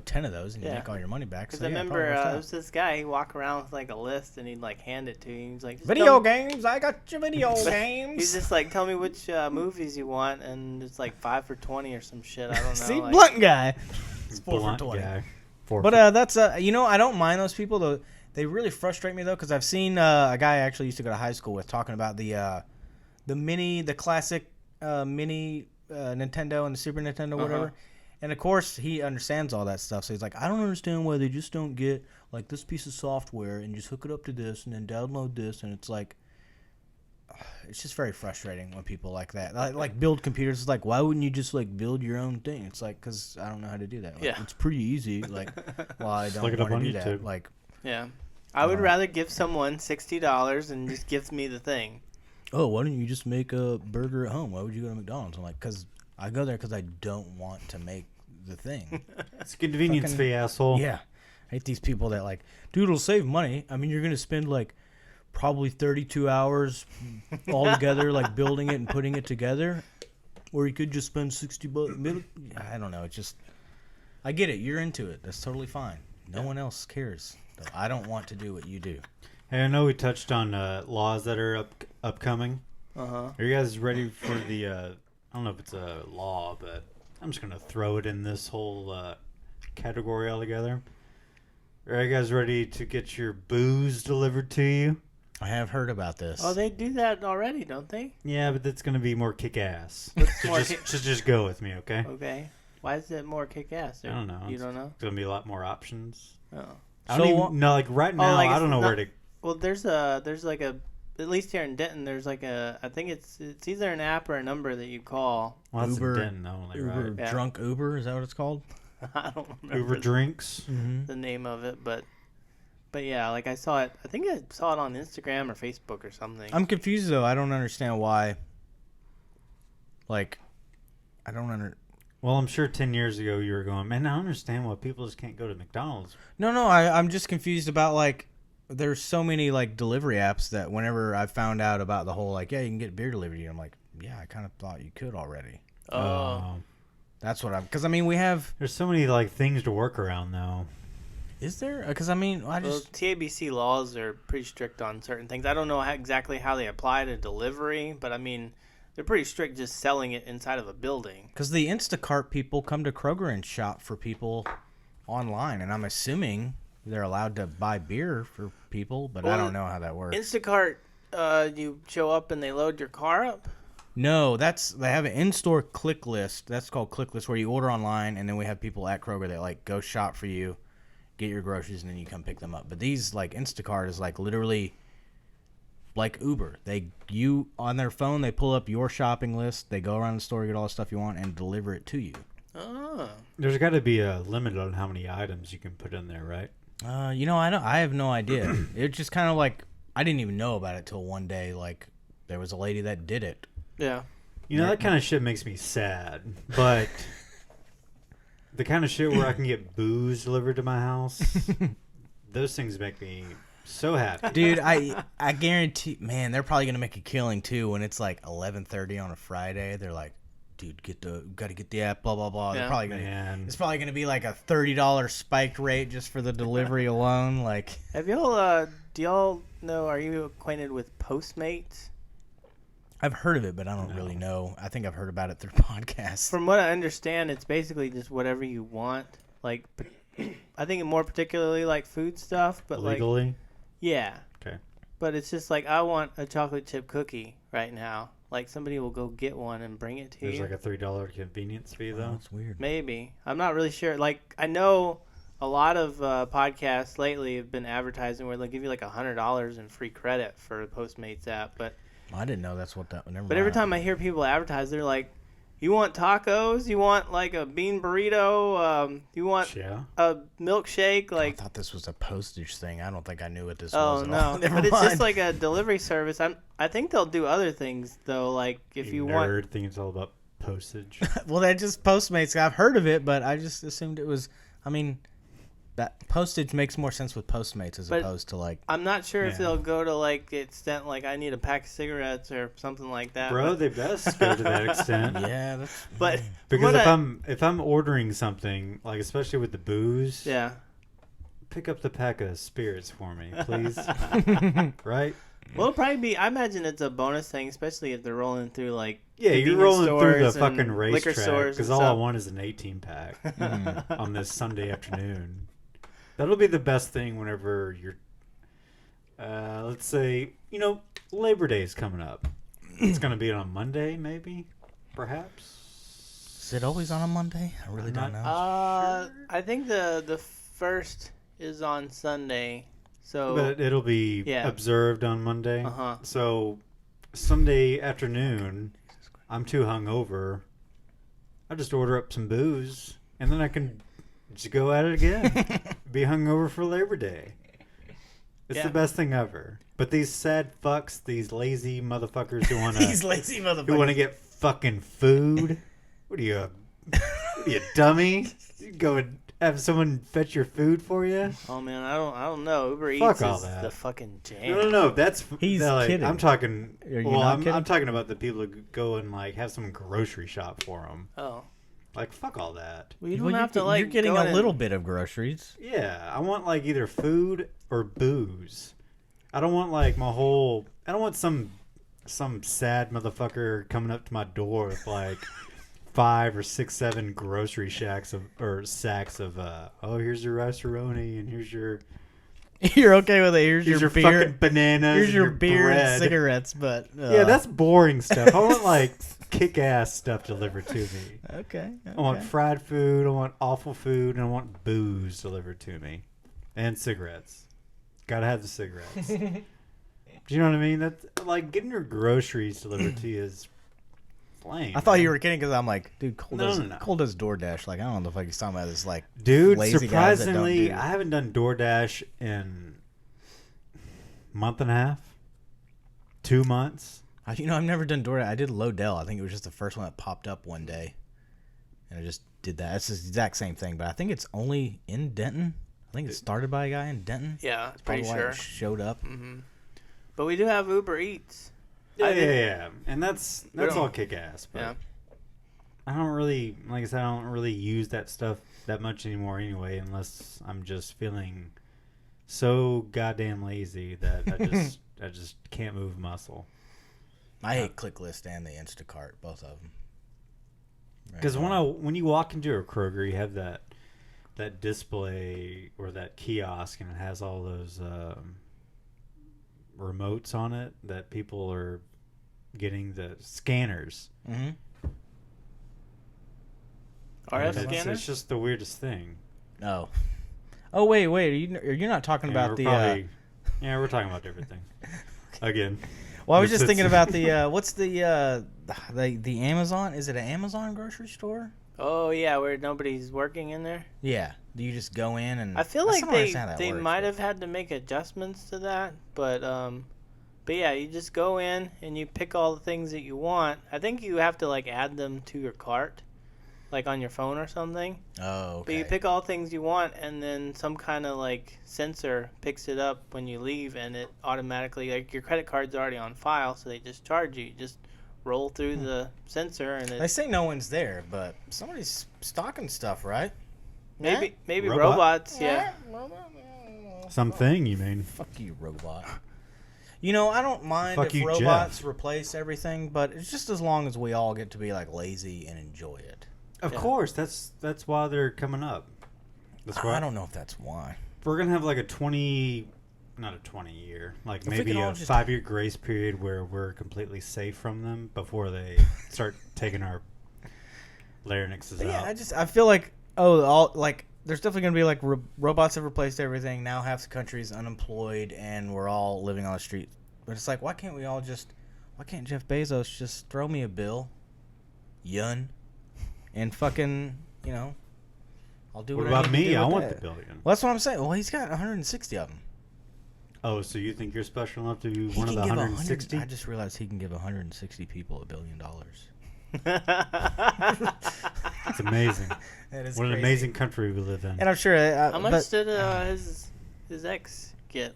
10 of those, and you Yeah. make all your money back. Because So, I yeah, it remember probably works there out. was this guy, he'd walk around with like a list and he'd like hand it to you. He's like, "Just Video tell me-" games, I got your video He's games. just like, tell me which movies you want, and it's like 5 for 20 or some shit. I don't know. See, like, blunt guy. It's 4 Blunt for 20. guy. 4 But for- that's I don't mind those people though. They really frustrate me though because I've seen a guy I actually used to go to high school with talking about the classic mini Nintendo and the Super Nintendo, whatever. And of course he understands all that stuff. So he's like, I don't understand why they just don't get like this piece of software and just hook it up to this and then download this. And it's like, it's just very frustrating when people like that like build computers. It's like, why wouldn't you just like build your own thing? It's like, because I don't know how to do that. Like, Yeah. it's pretty easy. Like, well, I don't look it up want to on do YouTube. that. Like, Yeah. I would rather give someone $60 and just give me the thing. oh, why don't you just make a burger at home? Why would you go to McDonald's? I'm like, because I go there because I don't want to make the thing. It's a convenience fucking- fee, asshole. Yeah. I hate these people that like, dude, it'll save money. I mean, you're going to spend like probably 32 hours all together, like building it and putting it together. Or you could just spend $60. I don't know. It's just, I get it. You're into it. That's totally fine. No one else cares. Though. I don't want to do what you do. Hey, I know we touched on laws that are upcoming. Uh-huh. Are you guys ready for the, I don't know if it's a law, but I'm just going to throw it in this whole category altogether. Are you guys ready to get your booze delivered to you? I have heard about this. Oh, they do that already, don't they? Yeah, but that's going to be more kick-ass. more Just go with me, okay? Okay. Why is it more kick-ass? I don't know. You don't know? It's going to be a lot more options. Oh. I don't even know. Like right now, like I it's don't know not- where to... Well, there's like a, at least here in Denton, there's like a, I think it's either an app or a number that you call. Well, that's Uber- in Denton only, Uber, right? Yeah. drunk Uber, is that what it's called? I don't remember Uber drinks. Mm-hmm. the name of it, but yeah, like I saw it. I think I saw it on Instagram or Facebook or something. I'm confused though. I don't understand why. Like, I don't Well, I'm sure 10 years ago you were going, man, I don't understand why people just can't go to McDonald's. No, I'm just confused about like there's so many like delivery apps that whenever I found out about the whole like, yeah, you can get beer delivered to you, I'm like, yeah, I kind of thought you could already. That's what because I mean we have. There's so many like things to work around though. Is there? Because I mean I Well, just TABC laws are pretty strict on certain things. I don't know exactly how they apply to delivery, but I mean they're pretty strict just selling it inside of a building. because the Instacart people come to Kroger and shop for people online, and I'm assuming they're allowed to buy beer for people, but I don't know how that works. Instacart, you show up and they load your car up. No, they have an in-store click list. That's called click list, where you order online, and then we have people at Kroger that like go shop for you, get your groceries, and then you come pick them up. But these like Instacart is like literally like Uber. You on their phone, they pull up your shopping list, they go around the store, get all the stuff you want, and deliver it to you. Oh. There's got to be a limit on how many items you can put in there, right? I have no idea. It's just kind of like I didn't even know about it till one day. Like there was a lady that did it. Yeah. You know, that kind of shit makes me sad. But the kind of shit where I can get booze delivered to my house, those things make me so happy. Dude, I guarantee, man, they're probably gonna make a killing too when it's like 11:30 on a Friday. They're like, dude, gotta get the app, blah blah blah. Yeah. They're probably gonna, Man. it's probably gonna be like a $30 spiked rate just for the delivery alone. Like, Have y'all? Do y'all know? Are you acquainted with Postmates? I've heard of it, but I don't really know. I think I've heard about it through podcasts. From what I understand, it's basically just whatever you want. Like, I think more particularly like food stuff, but Legally? like, yeah. Okay. But it's just like I want a chocolate chip cookie right now. Like somebody will go get one and bring it to There's you. like a $3 convenience fee, Oh, though. that's weird. Maybe. I'm not really sure. Like I know a lot of podcasts lately have been advertising where they'll give you like $100 in free credit for the Postmates app, but I didn't know that's what that. Never But every mind. time I hear people advertise, they're like, "You want tacos? You want like a bean burrito? You want Yeah. a milkshake?" I Like, thought this was a postage thing. I don't think I knew what this oh was. At no, all. Never but it's mind. just like a delivery service. I think they'll do other things though. Like if you want, nerd think it's all about postage. Well, they're just Postmates. I've heard of it, but I just assumed it was. I mean, that postage makes more sense with Postmates as But- opposed to like. I'm not sure if Yeah. they'll go to like the extent like I need a pack of cigarettes or something like that. Bro, but, they best go to that extent. Yeah, that's. but Because what if I'm ordering something, like especially with the booze, yeah. pick up the pack of spirits for me, please. Right? Well, it'll probably be. I imagine it's a bonus thing, especially if they're rolling through like Yeah, you're convenience rolling through the stores and fucking liquor racetrack stores because and all I stuff. want is an 18 pack on this Sunday afternoon. That'll be the best thing whenever you're, let's say, Labor Day is coming up. It's going to be on Monday, maybe, perhaps. Is it always on a Monday? I really don't know. I think the first is on Sunday, so But it'll be Yeah. observed on Monday. Uh-huh. So Sunday afternoon, I'm too hungover. I just order up some booze, and then I can just go at it again. Be hungover for Labor Day. It's Yeah. the best thing ever. But these sad fucks, these lazy motherfuckers who want These to lazy motherfuckers. who want to get fucking food. What are you, a dummy? You go and have someone fetch your food for you? oh man, I don't know. Uber Fuck Eats all is that. the fucking jam. No. That's He's like, kidding. I'm talking. Are you Well, not I'm kidding? talking about the people who go and like have someone grocery shop for them. Oh, Like fuck all that. well, you don't Well, have to like. You're getting go a in little and- bit of groceries. Yeah, I want like either food or booze. I don't want like my whole. I don't want some sad motherfucker coming up to my door with like 5 or 6, 7 grocery sacks of oh, here's your rice-a-roni and here's your You're okay with it. Here's your beer. fucking bananas. Here's and your beer bread. and cigarettes, but Yeah, that's boring stuff. I want like kick-ass stuff delivered to me. okay. I want fried food, I want awful food, and I want booze delivered to me. And cigarettes. Gotta have the cigarettes. Do you know what I mean? That's like getting your groceries delivered to you is lame. I thought you were kidding because I'm like, dude, Cole No, does no. Cole does DoorDash. Like, I don't know what the fuck he's talking about. This like, Dude, lazy guys that don't surprisingly, do- I haven't done DoorDash in a month and a half. 2 months. I've never done DoorDash. I did Lodell. I think it was just the first one that popped up one day, and I just did that. It's the exact same thing, but I think it's only in Denton. I think it started by a guy in Denton. Yeah, Probably pretty why sure. it showed up. Mm-hmm. But we do have Uber Eats. Yeah. And that's all kick ass. But Yeah. I don't really, like I said, I don't really use that stuff that much anymore anyway, unless I'm just feeling so goddamn lazy that I just can't move muscle. I hate ClickList and the Instacart, both of them. Because when you walk into a Kroger, you have that display or that kiosk, and it has all those remotes on it that people are getting, the scanners. Mm-hmm. RF And scanners? it's just the weirdest thing. Oh, wait. You're not talking about the. Yeah, we're talking about different things. Again. Well, I was just thinking about the. What's the Amazon? Is it an Amazon grocery store? Oh yeah, where nobody's working in there. Yeah. Do you just go in and? I feel I like still don't understand how that they works, might but- have had to make adjustments to that, but yeah, you just go in and you pick all the things that you want. I think you have to like add them to your cart, like on your phone or something. Oh, okay. But you pick all the things you want, and then some kind of like sensor picks it up when you leave, and it automatically, like, your credit card's already on file, so they just charge you. You just roll through the sensor, and They say no one's there, but somebody's stocking stuff, right? maybe Robot? robots, yeah. Something, you mean? Fuck you, robot. You know, I don't mind Fuck if you, robots Jeff. replace everything, but it's just as long as we all get to be like lazy and enjoy it. Of Yeah. course, that's why they're coming up. That's why I don't know if that's why. we're gonna have like a 20, not a 20-year, like If we maybe could all a just- 5-year grace period where we're completely safe from them before they start taking our larynxes But yeah, out. I feel like there's definitely gonna be like robots have replaced everything. Now half the country's unemployed and we're all living on the street. But it's like, why can't Jeff Bezos just throw me a bill, and fucking, I'll do What what I about need to me? do I with want that. the billion. Well, that's what I'm saying. Well, he's got 160 of them. Oh, so you think you're special enough to be He one of can the give 160? I just realized he can give 160 people $1 billion. It's amazing. That is What an crazy. amazing country we live in. And I'm sure. How much but did his ex get?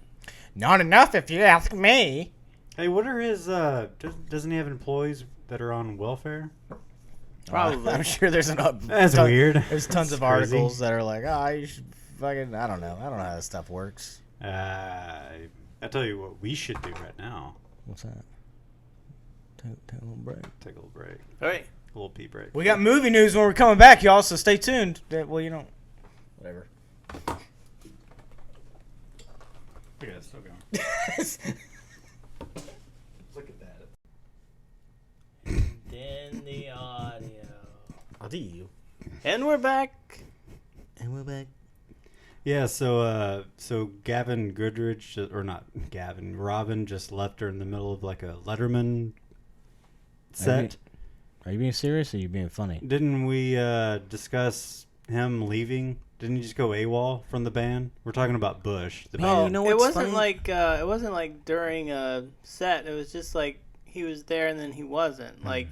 not enough, if you ask me. Hey, what are his? Doesn't he have employees that are on welfare? Probably. I'm sure there's That's weird. There's tons That's of crazy. articles that are like, you should fucking. I don't know how this stuff works. I tell you what we should do right now. What's that? Take a little break. Take a little break. All right. A little pee break. We got movie news when we're coming back, y'all. So stay tuned. Well, whatever. Look at it, still going. Look at that. Then the audio. I'll do you. And we're back. And we're back. Yeah, so Gavin Goodrich, or not Gavin, Robin just left her in the middle of like a Letterman set. Are you being serious or are you being funny? Didn't we discuss him leaving? Didn't he just go AWOL from the band? We're talking about Bush. The Man, band. you know it what's wasn't funny? it wasn't like during a set. It was just like he was there and then he wasn't. Like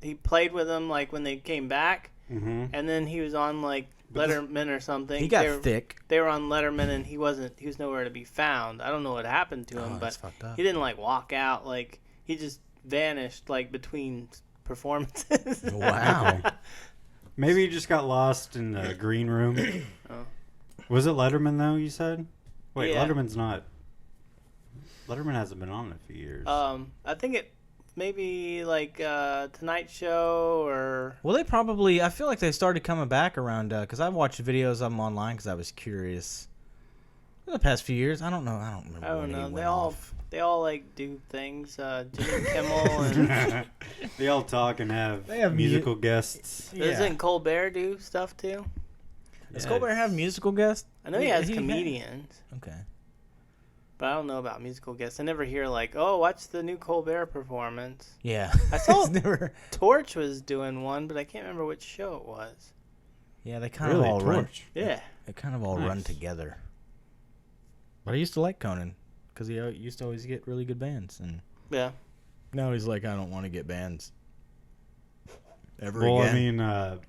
he played with them like when they came back, Mm-hmm. and then he was on like But this- Letterman or something. He got they were, thick. They were on Letterman and he wasn't. He was nowhere to be found. I don't know what happened to him, That's but fucked up. he didn't like walk out. Like he just vanished like between performances. Wow. Maybe he just got lost in the green room. Oh. Was it Letterman though? You said. Wait, Yeah. Letterman's not. Letterman hasn't been on in a few years. I think it maybe like Tonight Show or Well, they probably. I feel like they started coming back around because I watched videos of them online because I was curious. In the past few years, I don't know. I don't remember. I don't when he know. went They all off. they all like do things. Jimmy Kimmel and They all talk and have, They have musical guests. doesn't Colbert do stuff too? Does Yeah. Colbert have musical guests? I know he has He- comedians, Okay. but I don't know about musical guests. I never hear like, oh, watch the new Colbert performance. Yeah. I saw- It's never. Torch was doing one, but I can't remember which show it was. Yeah, they kind Really, of all run. Torch. Yeah. They kind of all run Nice. together. But I used to like Conan because he used to always get really good bands, and Yeah. now he's like, I don't want to get bands ever Well, again. I mean,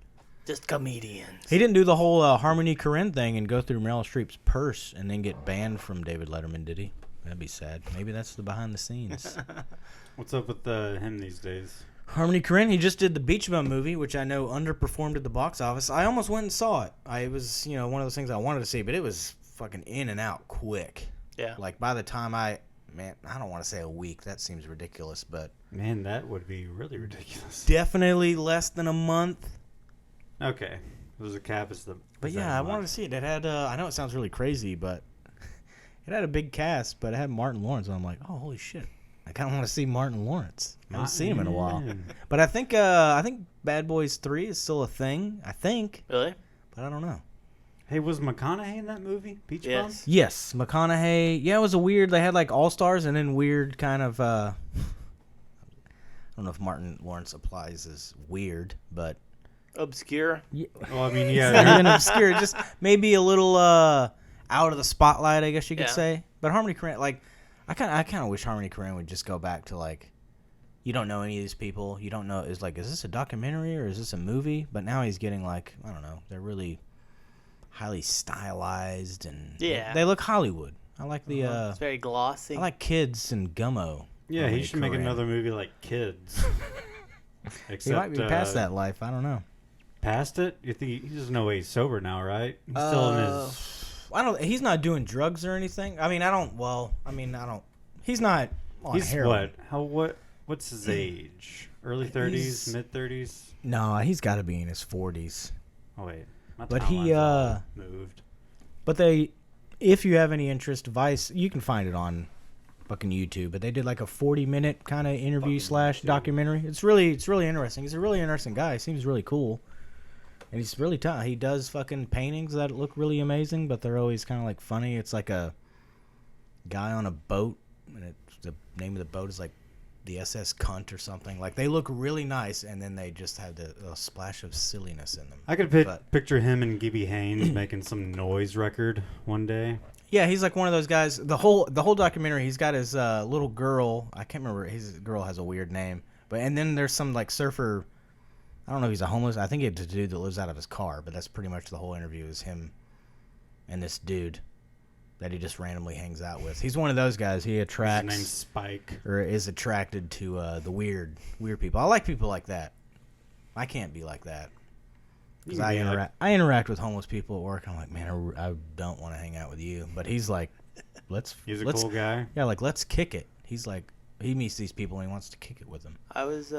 Just comedians. He didn't do the whole Harmony Korine thing and go through Meryl Streep's purse and then get banned from David Letterman, did he? That'd be sad. Maybe that's the behind the scenes. What's up with him these days? Harmony Korine, he just did the Beach Bum movie, which I know underperformed at the box office. I almost went and saw it. It was, one of those things I wanted to see, but it was fucking in and out quick. Yeah. Like, by the time I don't want to say a week. That seems ridiculous, but... Man, that would be really ridiculous. Definitely less than a month. Okay. There's a cap as the... But yeah, I wanted to see it. It had, I know it sounds really crazy, but... It had a big cast, but it had Martin Lawrence, and I'm like, oh, holy shit. I kind of want to see Martin Lawrence. I haven't seen him in a while. But I think Bad Boys 3 is still a thing. I think. Really? But I don't know. Hey, was McConaughey in that movie? Beach Bum? Yes, McConaughey. Yeah, it was a weird... They had like all-stars and then weird kind of... I don't know if Martin Lawrence applies as weird, but... Obscure? Yeah. Well, I mean, yeah. Even obscure. Just maybe a little out of the spotlight, I guess you could say. But Harmony Korine, like... I kind of wish Harmony Korine would just go back to, like... You don't know any of these people. You don't know... Is this a documentary or is this a movie? But now he's getting, like... I don't know. They're really... highly stylized and they look Hollywood. I like the it's very glossy. I like Kids and Gummo. Yeah, he should make another movie like Kids. Except he might be past that life. I don't know. Past it? You think there's no way he's sober now, right? He's still in his. I don't. He's not doing drugs or anything. I mean, I don't. Well, I mean, I don't. He's not. On He's heroin. what? What's his age? Early 30s, mid 30s? No, he's got to be in his 40s. Oh wait. But he moved. But if you have any interest, Vice, you can find it on fucking YouTube. But they did like a 40-minute kind of interview / documentary. It's really interesting. He's a really interesting guy. He seems really cool, and he's really tough. He does fucking paintings that look really amazing, but they're always kind of like funny. It's like a guy on a boat, and the name of the boat is like the SS Cunt or something. Like, they look really nice, and then they just have a splash of silliness in them. I could picture him and Gibby Haynes making some noise record one day. Yeah, he's like one of those guys. The whole documentary, he's got his little girl. I can't remember. His girl has a weird name. And then there's some like surfer. I don't know if he's a homeless. I think it's a dude that lives out of his car, but that's pretty much the whole interview is him and this dude that he just randomly hangs out with. He's one of those guys. He attracts... His name's Spike. Or is attracted to the weird people. I like people like that. I can't be like that. Because I interact with homeless people at work. I'm like, man, I don't want to hang out with you. But he's like, He's a cool guy. Yeah, like, let's kick it. He's like, he meets these people and he wants to kick it with them. I was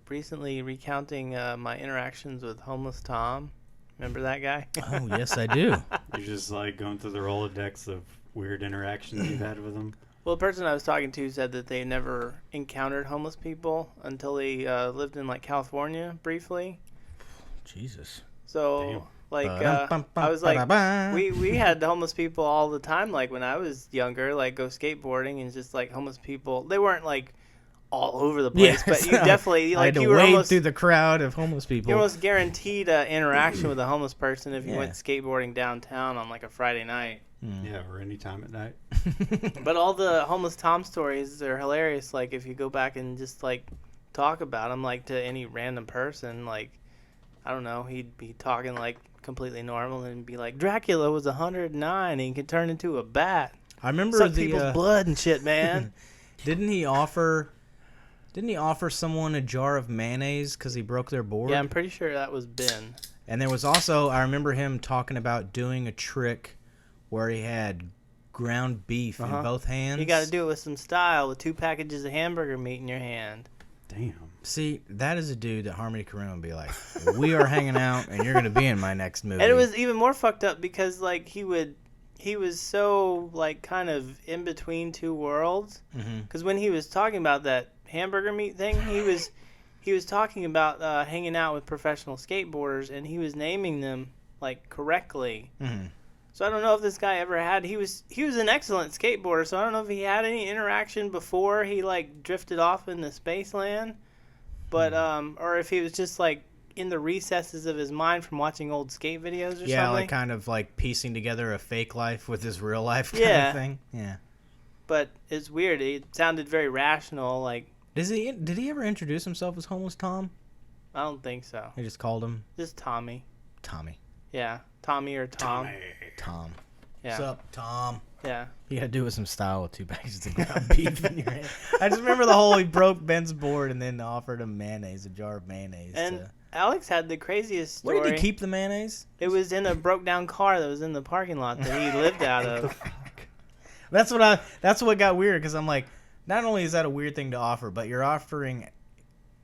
recently recounting my interactions with homeless Tom. Remember that guy? Oh, yes, I do. You're just like going through the Rolodex of weird interactions you've had with him. Well, the person I was talking to said that they never encountered homeless people until they lived in like California briefly. Jesus. So, damn. Like, I was like, we had homeless people all the time. Like when I was younger, like go skateboarding and just like homeless people. They weren't like all over the place, but you definitely like you were wade through the crowd of homeless people. You're almost guaranteed interaction with a homeless person if you went skateboarding downtown on like a Friday night. Yeah, or any time at night. But all the homeless Tom stories are hilarious. Like if you go back and just like talk about them, like to any random person, like I don't know, he'd be talking like completely normal and be like, Dracula was 109 and he could turn into a bat. I remember suck people's blood and shit, man. Didn't he offer someone a jar of mayonnaise because he broke their board? Yeah, I'm pretty sure that was Ben. And there was also, I remember him talking about doing a trick where he had ground beef in both hands. You got to do it with some style with 2 packages of hamburger meat in your hand. Damn. See, that is a dude that Harmony Korine would be like, we are hanging out and you're going to be in my next movie. And it was even more fucked up because like he was so like kind of in between two worlds. Because when he was talking about that hamburger meat thing, he was talking about hanging out with professional skateboarders and he was naming them like correctly. So I don't know if this guy ever had. He was an excellent skateboarder. So I don't know if he had any interaction before he like drifted off into Spaceland, but or if he was just like in the recesses of his mind from watching old skate videos or something. Yeah, like kind of like piecing together a fake life with his real life kind of thing. Yeah. But it's weird. It sounded very rational. Like, did he ever introduce himself as homeless Tom? I don't think so. They just called him Just Tommy. Tommy. Yeah, Tommy or Tom. Tom. Yeah. What's up, Tom? Yeah. You gotta do it with some style with 2 packages of ground beef in your hand. I just remember the whole he broke Ben's board and then offered him mayonnaise, a jar of mayonnaise. And Alex had the craziest story. Where did he keep the mayonnaise? It was in a broke down car that was in the parking lot that he lived out of. That's what got weird because I'm like, not only is that a weird thing to offer, but you're offering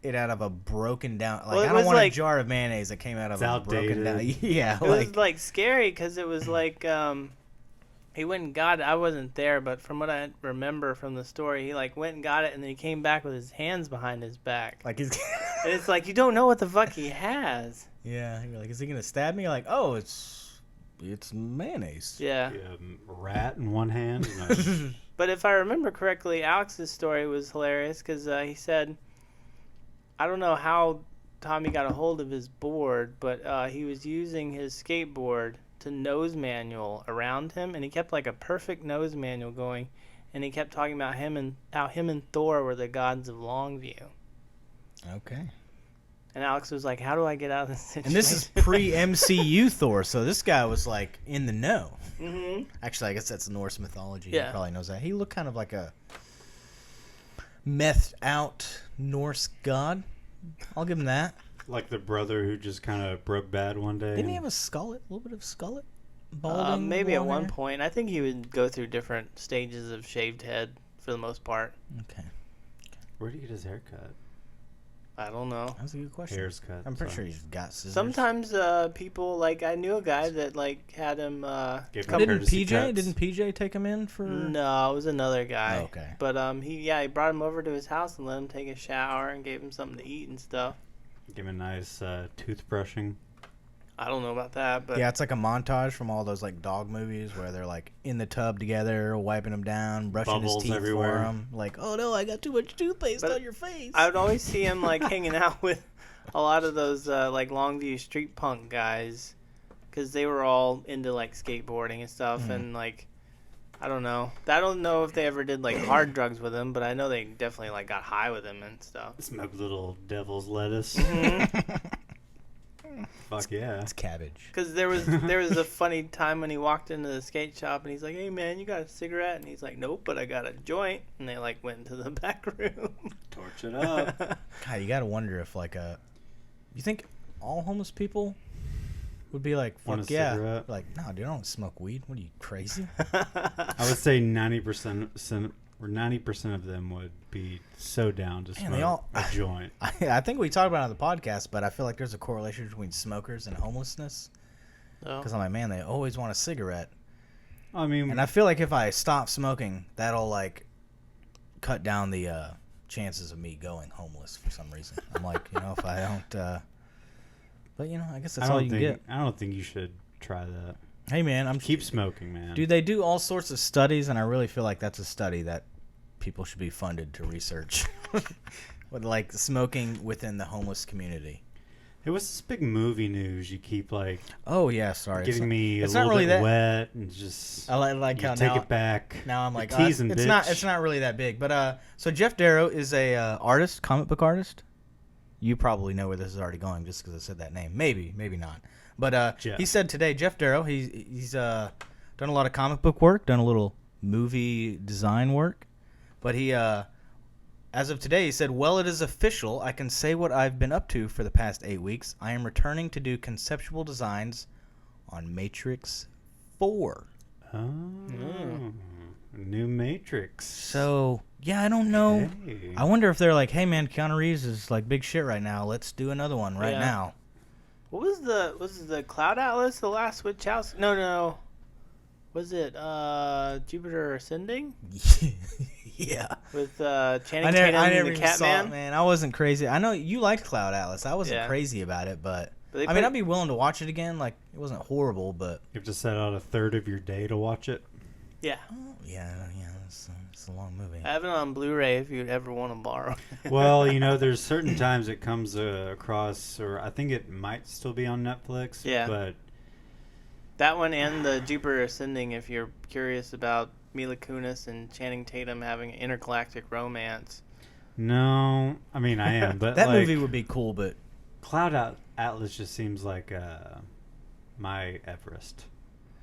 it out of a broken down. Like, Well, it I don't was want like- a jar of mayonnaise that came out of It's a broken down. outdated. Yeah, It like was like scary because it was like he went and got it. I wasn't there, but from what I remember from the story, he like went and got it and then he came back with his hands behind his back. he's. And it's like you don't know what the fuck he has. Yeah, you're like, is he gonna stab me? You're like, oh, it's mayonnaise. Yeah. Rat in one hand. But if I remember correctly, Alex's story was hilarious because he said, I don't know how Tommy got a hold of his board, but he was using his skateboard to nose manual around him, and he kept like a perfect nose manual going, and he kept talking about how him and Thor were the gods of Longview. Okay. And Alex was like, how do I get out of this situation? And this is pre-MCU Thor, so this guy was like in the know. Mm-hmm. Actually, I guess that's Norse mythology. Yeah. He probably knows that. He looked kind of like a methed out Norse god. I'll give him that. Like the brother who just kind of broke bad one day. Didn't he have a skullet? A little bit of skullet? Balding? Maybe at long one hair? point. I think he would go through different stages of shaved head for the most part. Okay. Where did he get his hair cut? I don't know. That was a good question. Hair's cut. I'm pretty sure sorry. he's got scissors. Sometimes people like I knew a guy that like had him. Gave him Didn't courtesy PJ? cuts. Didn't PJ take him in for? No, it was another guy. Oh, okay. But he brought him over to his house and let him take a shower and gave him something to eat and stuff. Give him a nice toothbrushing. I don't know about that, but Yeah, it's like a montage from all those like dog movies where they're like in the tub together, wiping him down, brushing Bubbles his teeth everywhere. for him. Like, oh no, I got too much toothpaste But on your face. I would always see him like hanging out with a lot of those like Longview street punk guys because they were all into like skateboarding and stuff and like I don't know if they ever did like hard drugs with him, but I know they definitely like got high with him and stuff. Smoke little devil's lettuce. Fuck yeah. It's cabbage. Because there was a funny time when he walked into the skate shop and he's like, "Hey man, you got a cigarette?" And he's like, "Nope, but I got a joint." And they like went into the back room. Torch it up. God, you gotta wonder if like you think all homeless people would be like, Want fuck a yeah, cigarette? like no, dude, I don't smoke weed. What are you crazy? I would say 90% or 90% of them would be so down to Man, smoke they all- a joint. I think we talked about it on the podcast, but I feel like there's a correlation between smokers and homelessness. So, Because I'm like, man, they always want a cigarette. I mean, And I feel like if I stop smoking, that'll like cut down the chances of me going homeless for some reason. I'm like, if I don't, but I guess that's all you can get. I don't think you should try that. Hey man, I'm Keep smoking, man. Dude, they do all sorts of studies, and I really feel like that's a study that people should be funded to research. With like smoking within the homeless community. It was this big movie news. You keep like Oh yeah, sorry. getting me a it's little not really bit that- wet and just I like you how take now, it back. now I'm like, You're teasing, it's bitch. not really that big. But so Jeff Darrow is a artist, comic book artist. You probably know where this is already going just because I said that name. Maybe not. But Jeff. he said today, Jeff Darrow, he's done a lot of comic book work, done a little movie design work. But he, as of today, he said, well, it is official. I can say what I've been up to for the past 8 weeks. I am returning to do conceptual designs on Matrix 4. Oh, new Matrix. So, yeah, I don't know. Hey. I wonder if they're like, hey, man, Keanu Reeves is like big shit right now. Let's do another one right Yeah. now. what was the Cloud Atlas the last Wachowski? No. Was it Jupiter Ascending Yeah. with Channing I Tatum never and the even saw it, Catman? man. I wasn't crazy. I know you liked Cloud Atlas. I wasn't Yeah. crazy about it, but But they I mean, put- I'd be willing to watch it again. Like, it wasn't horrible, but You have to set out a third of your day to watch it. Yeah, yeah, it's a long movie. I have it on Blu-ray if you'd ever want to borrow. Well, there's certain times it comes across, or I think it might still be on Netflix. Yeah. But That one and the Jupiter Ascending, if you're curious about Mila Kunis and Channing Tatum having an intergalactic romance. no, I mean I am, but That like, movie would be cool, but Atlas just seems like my Everest.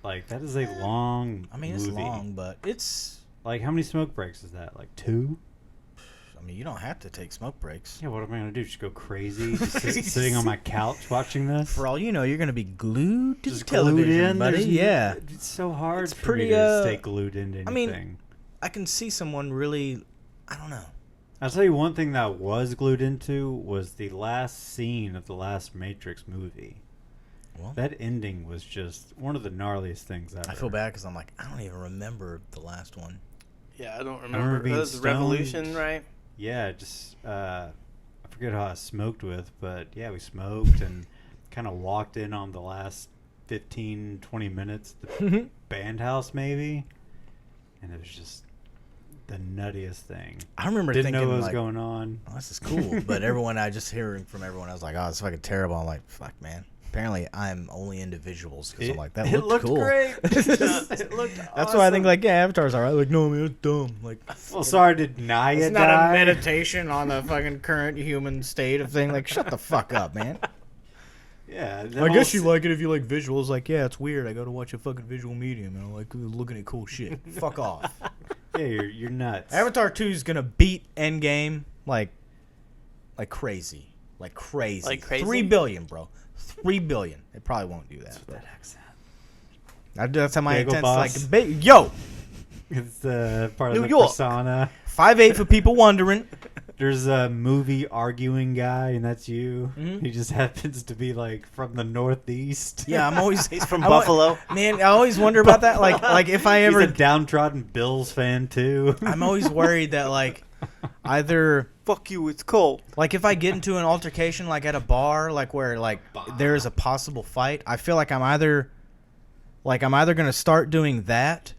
Like, that is a long I mean, movie. it's long, but it's... Like, how many smoke breaks is that? Like, 2? I mean, you don't have to take smoke breaks. Yeah, what am I going to do? Just go crazy? Just sitting on my couch watching this? For all you know, you're going to be glued to Just the television, glued in? buddy. Yeah. It's so hard It's for me pretty, to stay glued into anything. I mean, I can see someone really... I don't know. I'll tell you one thing that I was glued into was the last scene of the last Matrix movie. Well, That ending was just one of the gnarliest things ever. I feel bad because I'm like, I don't even remember the last one. Yeah, I don't remember remember. being That was stoned. Revolution, right? Yeah, just I forget how I smoked with, but yeah, we smoked and kind of walked in on the last 15, 20 minutes, the band house maybe, and it was just the nuttiest thing. I remember Didn't thinking, know what was like, going on. oh, this is cool. But everyone, I just hearing from everyone, I was like, oh, it's fucking terrible. I'm like, fuck, man. Apparently, I'm only into visuals because I'm like, that it looked cool. great. It looked That's why I think, like, yeah, Avatar's alright. Like, no, man, it's dumb. Like, well, sorry to deny it's it. not a meditation on the fucking current human state of thing. Like, shut the fuck up, man. Yeah, I guess you like it if you like visuals. Like, yeah, it's weird. I go to watch a fucking visual medium and I like looking at cool shit. Fuck off. Yeah, you're nuts. Avatar 2 is gonna beat Endgame like crazy. Like crazy. Like crazy? 3 billion, bro. 3 billion. It probably won't do that. But That accent. that's how my Bagel intent's boss. like, yo, It's part New of the York. persona. 5'8" for people wondering. There's a movie arguing guy, and that's you. Mhm. He just happens to be like from the Northeast. Yeah, I'm always He's from I wa- Buffalo. Man, I always wonder about that. Like if I He's ever, a downtrodden Bills fan too. I'm always worried that like either. Fuck you, it's cold. Like if I get into an altercation like at a bar, like where like there is a possible fight, I feel like I'm either gonna start doing that,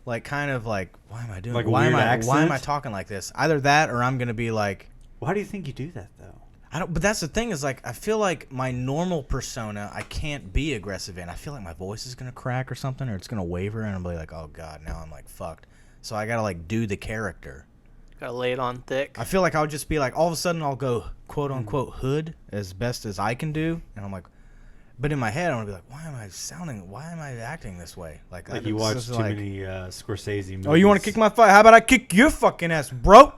like kind of like why am I doing Like a why am weird why am I accent? talking like this? Either that or I'm gonna be like Why do you think you do that though? I don't. But that's the thing is like I feel like my normal persona I can't be aggressive in. I feel like my voice is gonna crack or something or it's gonna waver and I'm like oh god now I'm like fucked. So I gotta like do the character. Gotta lay it on thick. I feel like I'll just be like, all of a sudden I'll go quote unquote hood as best as I can do, and I'm like, but in my head I'm gonna be like, why am I acting this way? Like You it's watch just too like, many Scorsese movies. oh, you want to kick my fight? How about I kick your fucking ass, bro?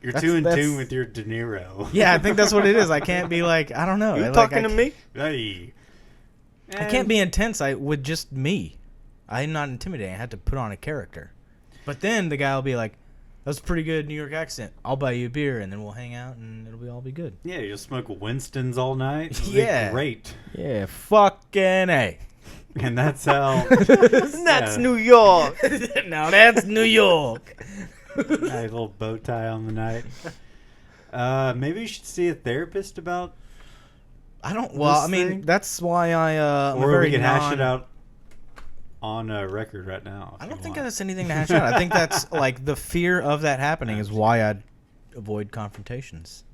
You're That's- too in that's- tune with your De Niro. Yeah, I think that's what it is. I can't be like, I don't know. You Like, talking to me? Hey. I can't be intense. With just me. I'm not intimidating. I had to put on a character. But then the guy will be like, that's a pretty good New York accent. I'll buy you a beer and then we'll hang out and it'll all be good. Yeah, you'll smoke Winston's all night. It'll be Yeah. great. Yeah, fucking A. And that's how. That's New York. Now that's New York. A little bow tie on the night. Maybe you should see a therapist about. I don't. Well, This I mean, thing? that's why I'm a Or very we can hash it non- out on record right now. I if don't you think want. that's anything to hash out. I think that's like the fear of that happening is why I'd avoid confrontations.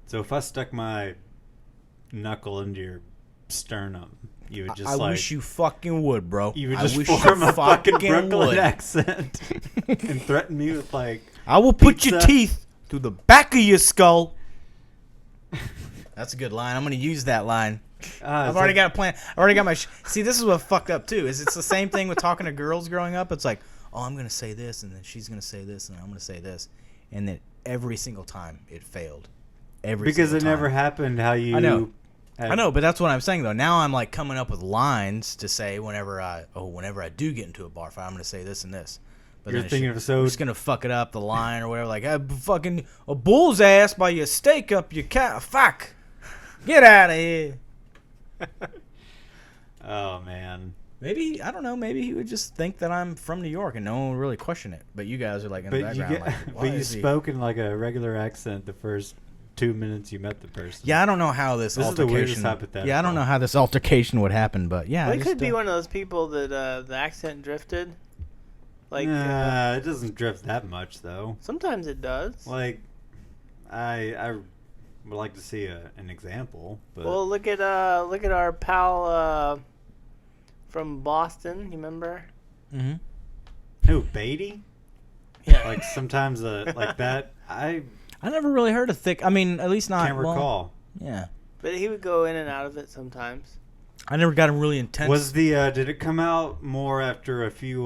So if I stuck my knuckle into your sternum, you would just I like. wish you fucking would, bro. You would I just wish form you a fucking Brooklyn would. accent and threaten me with like. I will put your pizza. teeth through the back of your skull. That's a good line. I'm gonna use that line. I've already got a plan. I've already got my. See, this is what fucked up too. Is it's the same thing with talking to girls growing up. It's like, oh, I'm gonna say this, and then she's gonna say this, and I'm gonna say this, and then every single time it failed. Because it never happened how you. I know. I know, but that's what I'm saying though. Now I'm like coming up with lines to say whenever I do get into a bar fight, I'm gonna say this and this. But You're then thinking of so. I'm just gonna fuck it up the line or whatever. Like fucking a bull's ass by your steak up your cat. Fuck, get out of here. Oh man. Maybe I don't know. Maybe he would just think that I'm from New York and no one would really question it. But you guys are like in the But you background. get. Like, why But you is he- spoke in like a regular accent the first 2 minutes you met the person. Yeah, I don't know how this This is the altercation. weirdest hypothetical. Yeah, I don't know how this altercation would happen, but yeah. Well, I it just, could be one of those people that the accent drifted. Like it doesn't drift that much though. sometimes it does. Like, I would like to see an example. But Well, look at our pal from Boston. You remember? Mhm. who Beatty? Yeah. Like sometimes like that. I never really heard of thick. I mean, at least not. Can't recall. Yeah. But he would go in and out of it sometimes. I never got him really intense. Was the did it come out more after a few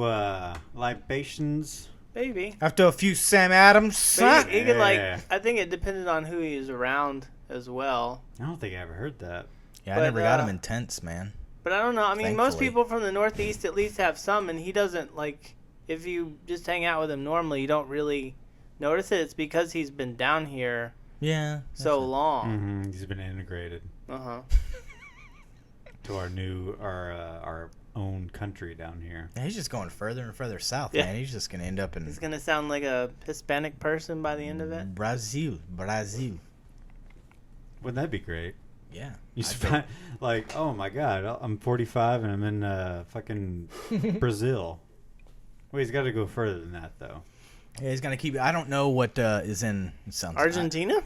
libations? Maybe. After a few Sam Adams? But he could Yeah. I think it depended on who he was around as well. I don't think I ever heard that. Yeah, I But, never got him intense, man. But I don't know. I mean, most Thankfully. people from the Northeast at least have some, and he doesn't. Like, if you just hang out with him normally, you don't really notice it. It's because he's been down here Yeah. so long. Mm-hmm. He's been integrated Uh-huh. to our own country down here. Yeah, he's just going further and further south, Yeah. man. He's just going to end up in He's going to sound like a Hispanic person by the end of it. Brazil. Wouldn't that be great? Yeah. You I find, like, oh my God, I'm 45 and I'm in fucking Brazil. Well, he's got to go further than that, though. Yeah, he's going to keep. I don't know what is in. It sounds Argentina?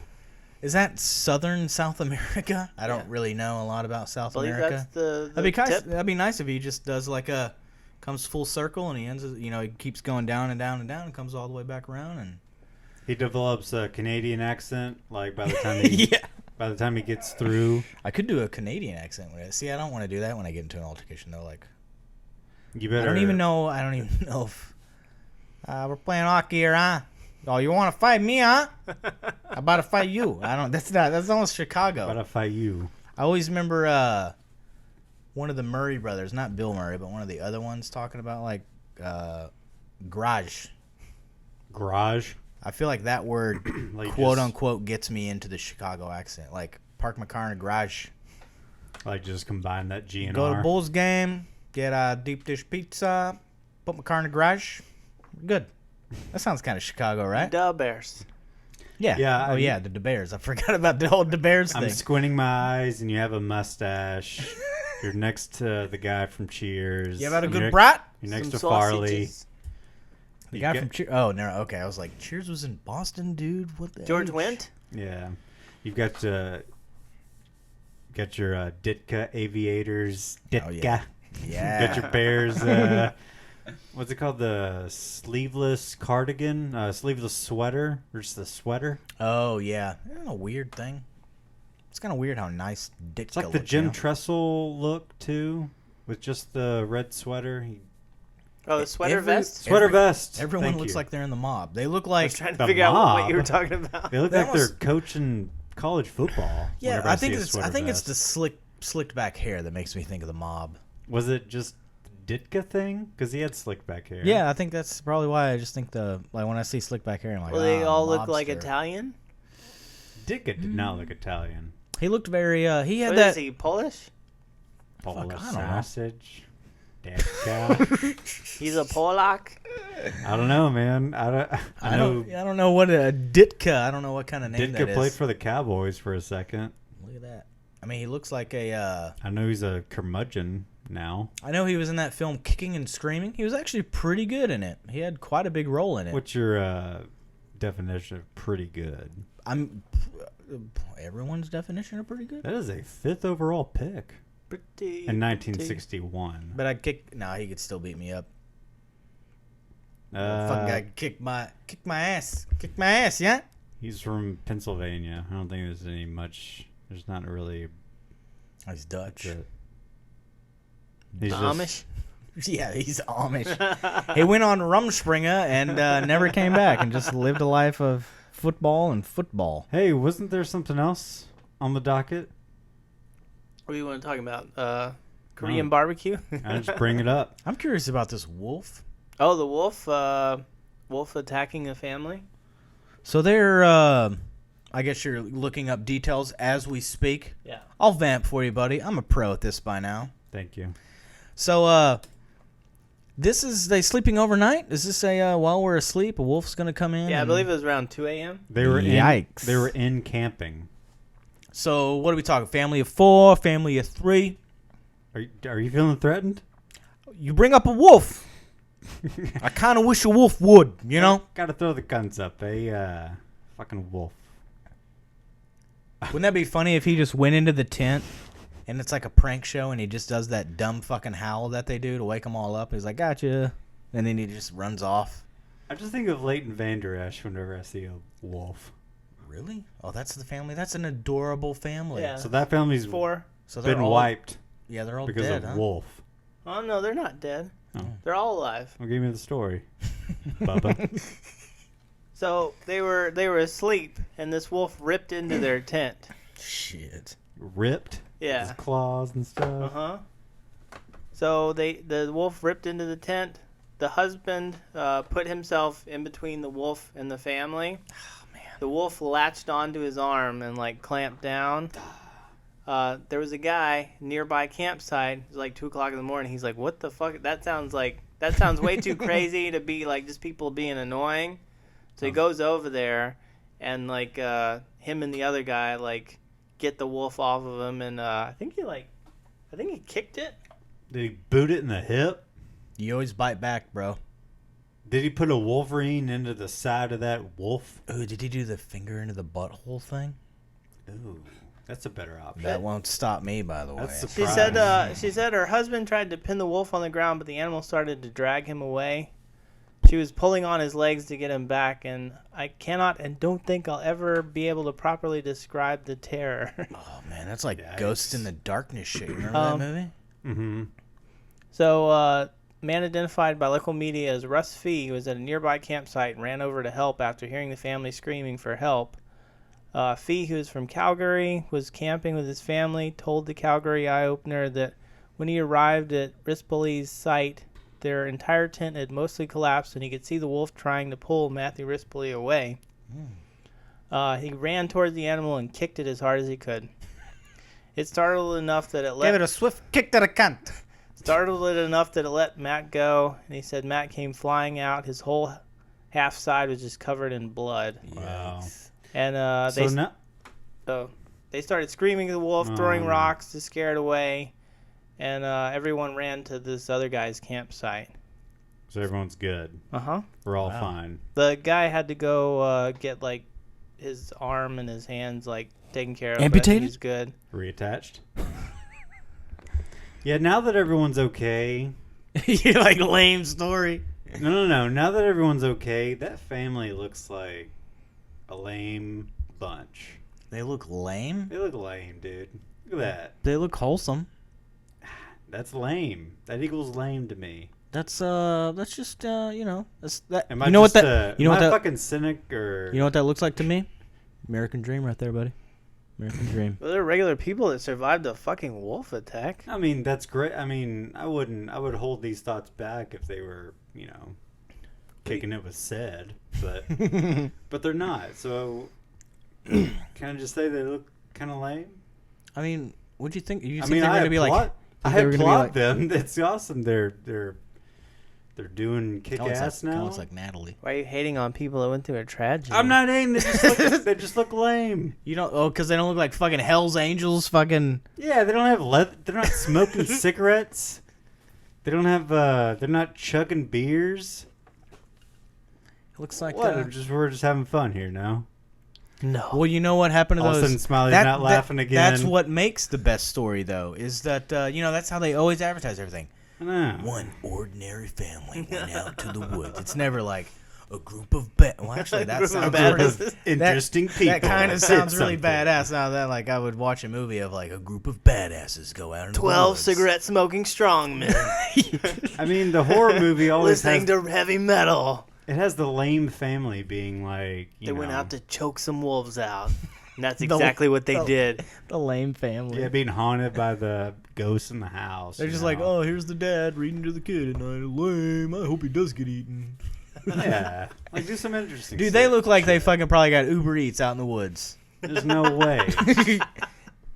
Is that southern South America? I don't Yeah. really know a lot about South I believe America. that's the That'd tip. be nice if he just does like a comes full circle and he ends. He keeps going down and down and down and comes all the way back around and. He develops a Canadian accent, like by the time he Yeah. by the time he gets through. I could do a Canadian accent with it. See, I don't want to do that when I get into an altercation though. Like, You better. I don't even know if we're playing hockey here, huh? Oh, you want to fight me, huh? How about to fight you? I don't. That's almost Chicago. About to fight you. I always remember one of the Murray brothers, not Bill Murray, but one of the other ones talking about like garage. Garage. I feel like that word, Like quote just- unquote, gets me into the Chicago accent. Like park my car in a garage, Like just combine that GNR. go to Bulls game, get a deep dish pizza, put my car in the garage. Good. That sounds kind of Chicago, right? Duh Bears. Yeah. Yeah, Oh yeah, the Bears. I forgot about the whole Bears I'm thing. squinting my eyes, and you have a mustache. You're next to the guy from Cheers. You have had a You're good brat? You're next Some to Farley. sausages. The You guy get- from Cheers. Oh no. Okay, I was like, Cheers was in Boston, dude. What the George H? Wendt? Yeah, you've got your Ditka Aviators. Ditka. Oh, yeah. Yeah. Got your Bears. What's it called? The sleeveless cardigan, sleeveless sweater, or just the sweater. Oh yeah. Isn't that a weird thing? It's kind of weird how nice Dick. It's like the Jim Tressel look too, with just the red sweater. Oh, the sweater Every- vest? Sweater vest. Everyone Thank looks you. like they're in the mob. They look I like was trying to The figure out what you were mob. talking about. They look That like was- they're coaching college football. yeah. whenever I see think a it's sweater it's the vest. slicked back hair that makes me think of the mob. Was it just Ditka thing? Because he had slick back hair. Yeah, I think that's probably why I just think when I see slick back hair, I'm like, Well, they all look mobster. like Italian? Ditka did not look Italian. He looked very. He had What that. is he, Polish? Polish I don't know. sausage. Ditka. He's a Polak? I don't know, man. I know I don't know what a Ditka. I don't know what kind of name that Ditka is. played for the Cowboys for a second. Look at that. I mean, he looks like a. I know he's a curmudgeon now. I know he was in that film Kicking and Screaming. He was actually pretty good in it. He had quite a big role in it. What's your definition of pretty good? Everyone's definition of pretty good. That is a 5th overall pick Pretty. in 1961. But I'd kick. No, he could still beat me up. Uh, Fucking guy could kick my ass. Kick my ass, yeah. He's from Pennsylvania. I don't think there's any much. There's not really. He's Dutch. He's just- Amish? Yeah, he's Amish. He went on Rumspringa and never came back and just lived a life of football and football. Hey, wasn't there something else on the docket? What do you want to talk about? Korean No. barbecue? I just bring it up. I'm curious about this wolf. Oh, the wolf? Wolf attacking a family? So they're, I guess you're looking up details as we speak. Yeah. I'll vamp for you, buddy. I'm a pro at this by now. Thank you. So, this is they sleeping overnight? Is this while we're asleep, a wolf's gonna come in? Yeah, I and- believe it was around 2 a.m. They were Yikes. They were in camping. So what are we talking? Family of 4, family of 3. Are you feeling threatened? You bring up a wolf. I kind of wish a wolf would, you know? Got to throw the guns up. Fucking wolf. Wouldn't that be funny if he just went into the tent and it's like a prank show and he just does that dumb fucking howl that they do to wake them all up? He's like, gotcha. And then he just runs off. I just think of Leighton Vander Esch whenever I see a wolf. really? Oh, that's the family. That's an adorable family. Yeah. So that family's 4. So they're been all wiped Yeah, they're all because dead, of huh? wolf. Oh no, they're not dead. Oh. They're all alive. Well, give me the story, Bubba. So they were asleep, and this wolf ripped into their tent. Shit. Ripped. Yeah. His claws and stuff. So the wolf ripped into the tent. The husband put himself in between the wolf and the family. Oh, man. The wolf latched onto his arm and like clamped down. There was a guy nearby campsite. It was like 2:00 in the morning. He's like, "What the fuck? That sounds way too crazy to be like just people being annoying." So he goes over there, and like him and the other guy like get the wolf off of him, and I think he kicked it. Did he boot it in the hip? You always bite back, bro. Did he put a Wolverine into the side of that wolf? Ooh, did he do the finger into the butthole thing? Ooh, that's a better option. That won't stop me, by the way. That's She said her husband tried to pin the wolf on the ground, but the animal started to drag him away. She was pulling on his legs to get him back, and I cannot and don't think I'll ever be able to properly describe the terror. Oh, man, that's like Yikes. Ghost in the Darkness shit. You remember that movie? Mm-hmm. So, man identified by local media as Russ Fee was at a nearby campsite and ran over to help after hearing the family screaming for help. Fee, who is from Calgary, was camping with his family, told the Calgary Eye-Opener that when he arrived at Rispolly's site, their entire tent had mostly collapsed and he could see the wolf trying to pull Matthew Rispolly away. He ran towards the animal and kicked it as hard as he could. It startled it enough that it let... Give it a swift kick to the cunt. Startled it enough that it let Matt go, and he said Matt came flying out. His whole half side was just covered in blood. Wow. And they started screaming at the wolf, throwing rocks to scare it away, and everyone ran to this other guy's campsite. So everyone's good. Uh-huh. We're all fine. The guy had to go get, like, his arm and his hands, like, taken care of. Amputated? He's good. Reattached. Yeah, now that everyone's okay. You're like, lame story. No. Now that everyone's okay, that family looks like a lame bunch. They look lame? They look lame, dude. Look at that. They look wholesome. That's lame. That equals lame to me. That's just that's that. Am I you know just what that? You know am what I that? fucking cynic or? You know what that looks like to me? American Dream, right there, buddy. American Dream. Well, there are regular people that survived a fucking wolf attack. I mean, that's great. I mean, I would hold these thoughts back if they were, kicking it with said, but they're not. So, can I just say they look kind of lame? I mean, what'd you think? You I think mean, they're I gonna be like? I they were gonna be applaud like- them. It's awesome. They're doing kick ass now. It's like Natalie. Why are you hating on people that went through a tragedy? I'm not hating. They just look lame. You don't? Oh, because they don't look like fucking Hell's Angels. Fucking. Yeah, they don't have leather. They're not smoking cigarettes. They don't have. They're not chugging beers. It looks like. What? We're just having fun here now. No. Well, you know what happened to All of a those? sudden, Smiley's not laughing again. That's what makes the best story, though. Is that that's how they always advertise everything. I know. One ordinary family went out to the woods. It's never like a group of well, actually, that Group of sounds badasses. pretty. Interesting people. That kind of did sounds really something. badass. Now that like I would watch a movie of like a group of badasses go out in the 12 woods. cigarette smoking strongmen I mean, the horror movie always listening has. to heavy metal. It has the lame family being like. They went out to choke some wolves out. And that's The- exactly what they did. The lame family. Yeah, being haunted by the ghosts in the house. They're you just know? like, oh, here's the dad reading to the kid at night. Lame. I hope he does get eaten. Yeah, like do some interesting. Dude, shit. they look like they fucking probably got Uber Eats out in the woods. There's no way.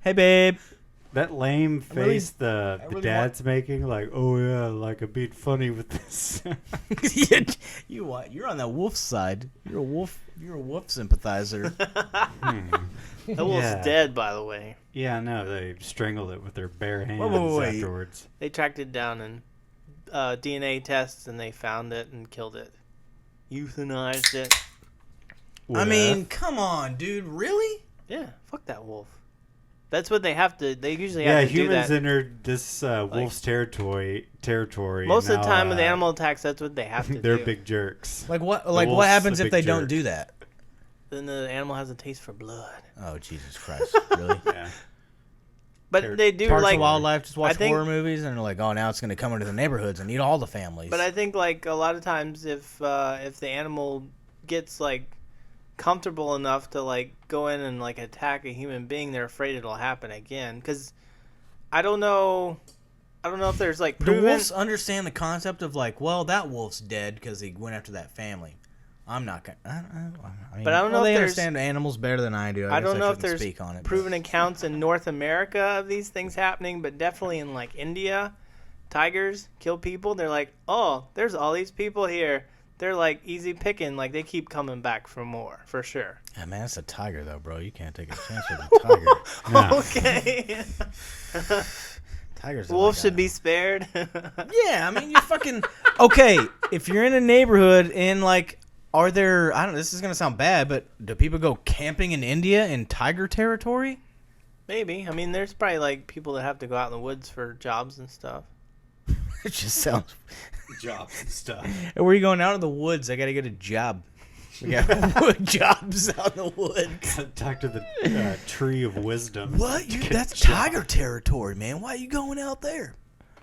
Hey, babe. That lame really- face the really dad's making, like, oh yeah, like I'm being funny with this. you what? You're on that wolf side. You're a wolf. You're a wolf sympathizer. That wolf's Yeah. dead, by the way. Yeah, no, they strangled it with their bare hands wait. afterwards. They tracked it down in DNA tests, and they found it and killed it. Euthanized it. I mean, come on, dude. Really? Yeah, fuck that wolf. That's what they have to. They usually yeah, have to do humans that. entered this wolf's territory. Most of now, the time with animal attacks, that's what they have to they're do. big jerks. Like what? The Like what wolf's happens a if big they don't jerk. do that? then the animal has a taste for blood. Oh, Jesus Christ. Really? Yeah. But they do Parks like of Wildlife just watch I think- horror movies and they're like, oh, now it's going to come into the neighborhoods and eat all the families. But I think like a lot of times if the animal gets like comfortable enough to like go in and like attack a human being, they're afraid it'll happen again. Because I don't know if there's like Do proven. wolves understand the concept of like, well, that wolf's dead because he went after that family? I'm not gonna. I mean, But I don't know if they there's- understand animals better than I do. I guess don't know if shouldn't there's speak on it, proven accounts in North America of these things happening, but definitely in like India, tigers kill people. They're like, oh, there's all these people here. They're like easy picking. Like they keep coming back for more, for sure. Yeah, man, it's a tiger though, bro. You can't take a chance with a tiger. No. Okay. Tigers. are Wolves like should be spared. Yeah, I mean, you fucking okay. If you're in a neighborhood and like, are there? I don't know. This is gonna sound bad, but do people go camping in India in tiger territory? Maybe. I mean, there's probably like people that have to go out in the woods for jobs and stuff. It just sounds. Jobs and stuff. Where are you going out in the woods? I gotta get a job. We got wood jobs out in the woods. Talk to the tree of wisdom. What? to get That's a job. tiger territory, man. Why are you going out there?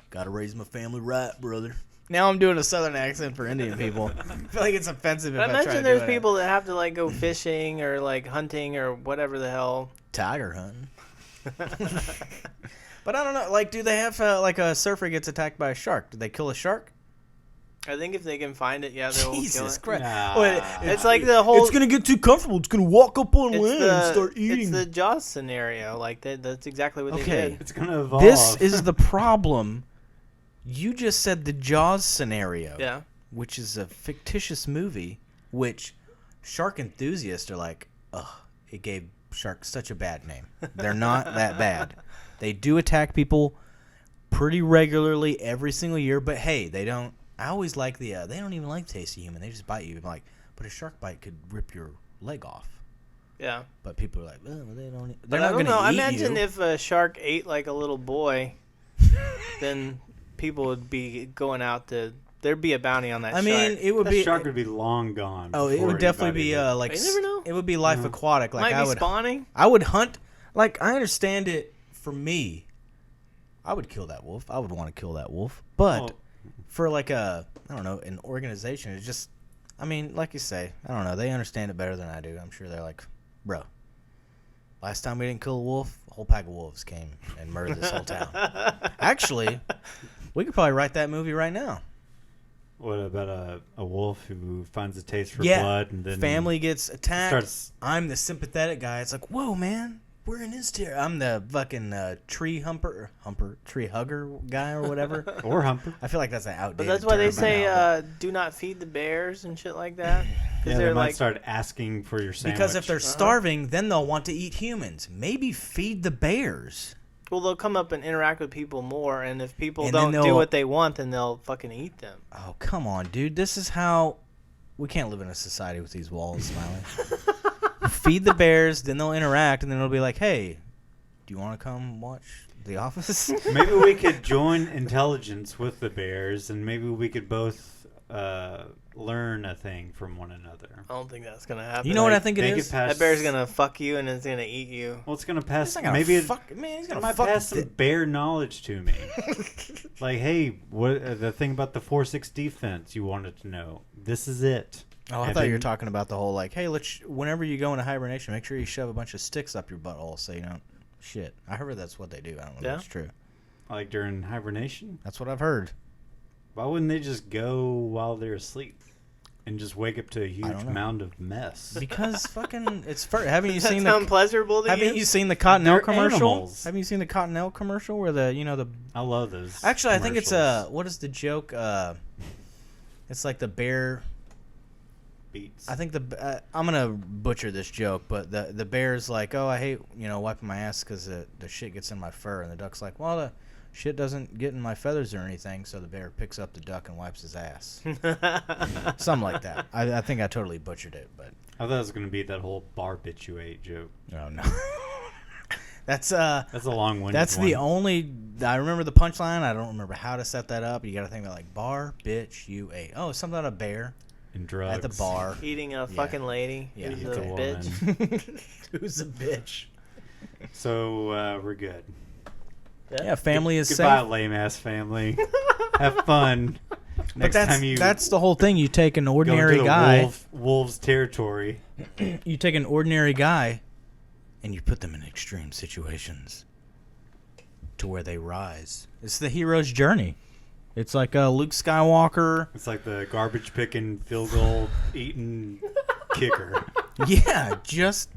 Gotta raise my family right, brother. Now I'm doing a southern accent for Indian people. I feel like it's offensive if But I I try to imagine do there's it. people that have to like go fishing or like hunting or whatever the hell. Tiger hunting. But I don't know. Like, do they have like a surfer gets attacked by a shark? Do they kill a shark? I think if they can find it, yeah, they'll kill Jesus it. Christ! Nah. Wait, It's like the whole. it's gonna get too comfortable. It's gonna walk up on it's land the, and start eating. It's the Jaws scenario. Like that's exactly what they Okay. did. It's gonna evolve. This is the problem. You just said the Jaws scenario, Yeah. which is a fictitious movie, which shark enthusiasts are like, ugh, it gave sharks such a bad name. They're not that bad. They do attack people pretty regularly every single year, but hey, they don't. I always like they don't even like the taste of human. They just bite you. I'm like, but a shark bite could rip your leg off. Yeah. But people are like, well, they don't. They're But not I don't going know. to I eat imagine you. if a shark ate like a little boy, then people would be going out to. There'd be a bounty on that I shark. mean, it would that be. shark would be long gone. Oh, it before would definitely be anybody like You never know. it would be life aquatic. Like Might I be would, spawning. I would hunt. Like I understand it. For me, I would kill that wolf. I would want to kill that wolf. But Well- for like a, I don't know, an organization, it's just, I mean, like you say, I don't know. They understand it better than I do. I'm sure they're like, bro, last time we didn't kill a wolf, a whole pack of wolves came and murdered this whole town. Actually, we could probably write that movie right now. What about a wolf who finds a taste for Yeah, blood and then family gets attacked. starts? I'm the sympathetic guy. It's like, whoa, man, we're in his tier. I'm the fucking tree tree hugger guy or whatever. Or humper. I feel like that's an But outdated. that's why they term by say now, do not feed the bears and shit like that. Yeah, they they're might like, start asking for your sandwich. because if they're starving, then they'll want to eat humans. Maybe feed the bears. well, they'll come up and interact with people more, and if people And then don't do they'll- what they want, then they'll fucking eat them. Oh, come on, dude. This is how we can't live in a society with these walls, Smiley. Feed the bears, then they'll interact, and then it'll be like, hey, do you want to come watch The Office? Maybe we could join intelligence with the bears, and maybe we could both learn a thing from one another. I don't think that's gonna happen. You know what I Like, think it they is? could pass- That bear's gonna fuck you and it's gonna eat you. Well, it's gonna pass. He's not gonna Maybe it fuck, man, he's it gonna might fuck pass some the- bear knowledge to me. Like, hey, what the thing about the 4-6 defense you wanted to know? This is it. Oh, I And thought you were then- talking about the whole like, hey, whenever you go into hibernation, make sure you shove a bunch of sticks up your butthole so you don't shit. I heard that's what they do. I don't know Yeah? if that's true. Like during hibernation. That's what I've heard. Why wouldn't they just go while they're asleep and just wake up to a huge don't know. mound of mess? Because fucking, it's haven't you Does that seen sound the pleasurable to haven't you? you seen the Cottonelle They're commercial? animals. Haven't you seen the Cottonelle commercial where the I love those. actually I think it's commercials. what is the joke? It's like the bear. Beats. I think I'm gonna butcher this joke, but the bear's like, oh, I hate wiping my ass because the shit gets in my fur, and the duck's like, well, the shit doesn't get in my feathers or anything, so the bear picks up the duck and wipes his ass, something like that. I think I totally butchered it, but I thought it was gonna be that whole barbiturate joke. oh no, that's That's a long-winded that's one. the only I remember the punchline. I don't remember how to set that up. You got to think about like bar bitch you ate. Oh, something about a bear. and drugs. At the bar. Eating a fucking lady. Yeah. Who's Eats a a bitch. Who's a bitch? So we're good. Yeah, family is Goodbye, safe. lame ass family. Have fun. But Next time you that's the whole thing. You take an go ordinary into the guy. wolves territory. You take an ordinary guy, and you put them in extreme situations to where they rise. It's the hero's journey. It's like Luke Skywalker. It's like the garbage picking, field goal eating kicker. Yeah, just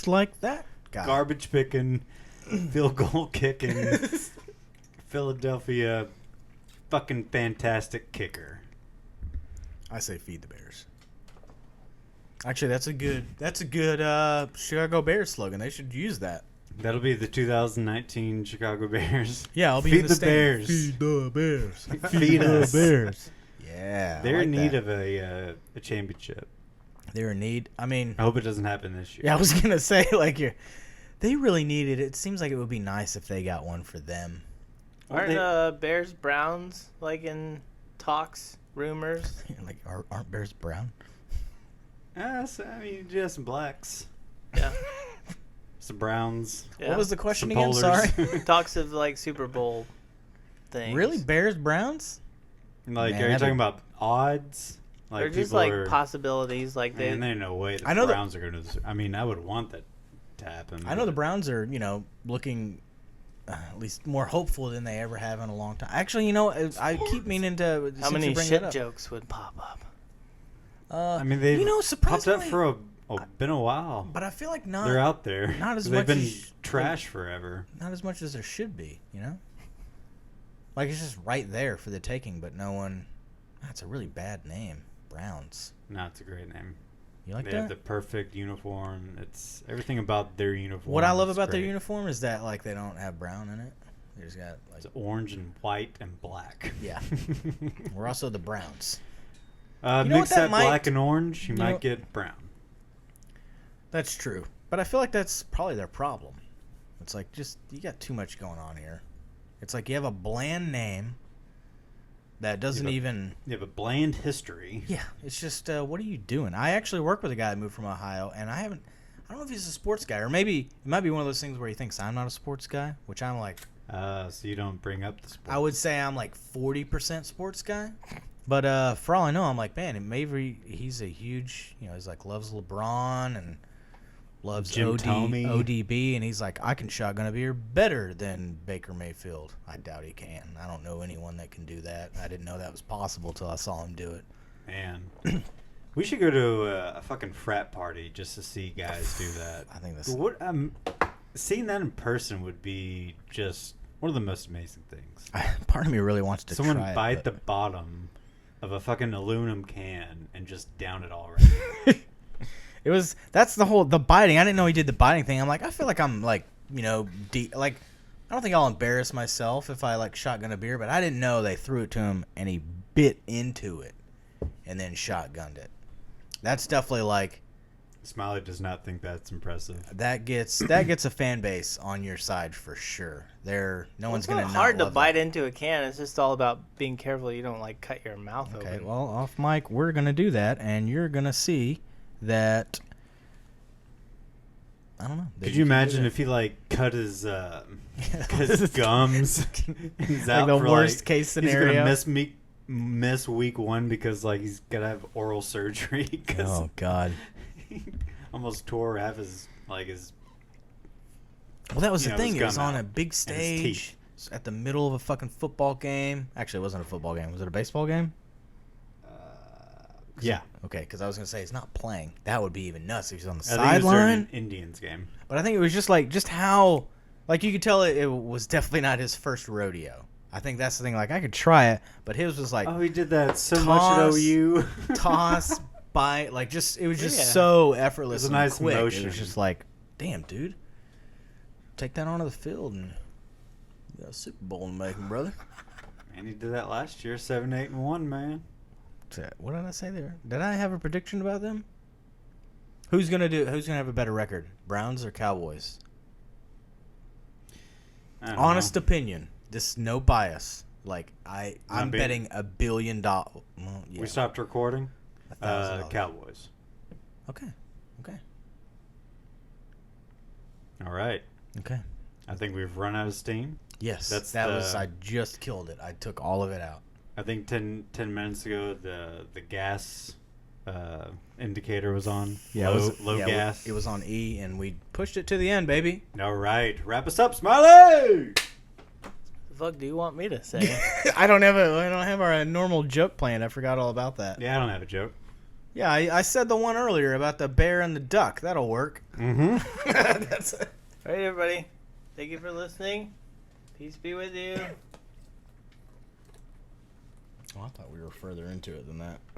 like that guy. Garbage picking, field goal kicking, Philadelphia fucking fantastic kicker. I say feed the Bears. Actually, that's a good Chicago Bears slogan. They should use that. That'll be the 2019 Chicago Bears. Yeah, I'll be Feed in the stand. Bears. Feed the Bears. Feed us. Bears. Yeah, They're I like in need that. of a championship. They're in need. I mean, I hope it doesn't happen this year. yeah, I was gonna say they really needed it. It seems like it would be nice if they got one for them. Aren't Bears Browns like in talks, rumors? Like, aren't Bears brown? I mean, just some blacks, Yeah. some browns. Yeah. What was the question Some again? polars. Sorry. Talks of like Super Bowl things. Really, Bears Browns? Like, Man, are you that'd talking be- about odds? Like, Or just people like are, possibilities, like they. man, there's no way the I know that- Browns are going to. I mean, I would want that to happen. I know the Browns are, looking at least more hopeful than they ever have in a long time. Actually, I keep meaning to. How since you many bring shit that up, jokes would pop up? I mean, they've popped surprisingly, up for been a while. but I feel like not. They're out there. not as They've much been as- trash forever. Not as much as there should be, Like, it's just right there for the taking, but no one. That's a really bad name, Browns. No, it's a great name. You like They that? have the perfect uniform. It's everything about their uniform. What I love is about their great. uniform is that like they don't have brown in it. They just got like It's orange and white and black. yeah. We're also the Browns. Mix what that, that might- black and orange, you you might know- get brown. That's true, but I feel like that's probably their problem. It's like just you got too much going on here. It's like you have a bland name that doesn't Yeah, but- even. You have a bland history. Yeah, it's just what are you doing? I actually work with a guy that moved from Ohio, and I don't know if he's a sports guy or maybe it might be one of those things where he thinks I'm not a sports guy, which I'm like. So you don't bring up the sport. I would say I'm like 40% sports guy. But for all I know, I'm like, man, maybe he's a huge, he's like loves LeBron and loves Jim Thome. ODB, and he's like, I can shotgun a beer better than Baker Mayfield. I doubt he can. I don't know anyone that can do that. I didn't know that was possible till I saw him do it. Man, we should go to a fucking frat party just to see guys do that. I think that's What seeing that in person would be just one of the most amazing things. part of me really wants to Someone try bite it. the bottom of a fucking aluminum can and just down it all right. That's the biting. I didn't know he did the biting thing. I'm like, I feel like I'm like, like, I don't think I'll embarrass myself if I like shotgun a beer, but I didn't know they threw it to him and he bit into it and then shotgunned it. That's definitely like Smiley does not think that's impressive. that gets a fan base on your side for sure. No one's It's gonna not not hard to love bite that. into a can. It's just all about being careful you don't like cut your mouth Okay, open. well, off mic, we're gonna do that, and you're gonna see that. I don't know. that Could you can do imagine that. if he like cut his gums? He's Like out the for, worst case He's scenario? gonna miss week 1 because like he's gotta have oral surgery because Oh God. he almost tore half his Well, that was the his thing. It was gum on out a big and his stage teeth. at the middle of a fucking football game. Actually, it wasn't a football game. Was it a baseball game? Yeah. Okay, because I was gonna say it's not playing. That would be even nuts if he's on the I think it was during sideline. an Indians game. But I think it was just how, like you could tell it was definitely not his first rodeo. I think that's the thing. Like I could try it, but his was like Oh, he did that so much at Toss, OU. toss, bite, like it was just Yeah. so effortless. It was a and nice quick. It motion. was just like, damn, dude, take that onto the field and you got a Super Bowl in the making, brother. And he did that last year, 7-8-1, man. What did I say there? Did I have a prediction about them? Who's gonna have a better record, Browns or Cowboys? I don't Honest know. opinion. This no bias. Like I'm being- betting $1 billion. Well, yeah. We stopped recording. $1,000. Cowboys. Okay. All right. Okay. I think we've run out of steam. Yes. That's I just killed it. I took all of it out. I think 10 minutes ago the gas indicator was on. Low gas. It was on E, and we pushed it to the end, baby. All right. Wrap us up, Smiley! The fuck do you want me to say? I don't have our normal joke planned. I forgot all about that. Yeah, I don't have a joke. Yeah, I said the one earlier about the bear and the duck. That'll work. Mm-hmm. That's it. All right, everybody. Thank you for listening. Peace be with you. Oh, I thought we were further into it than that. Oh.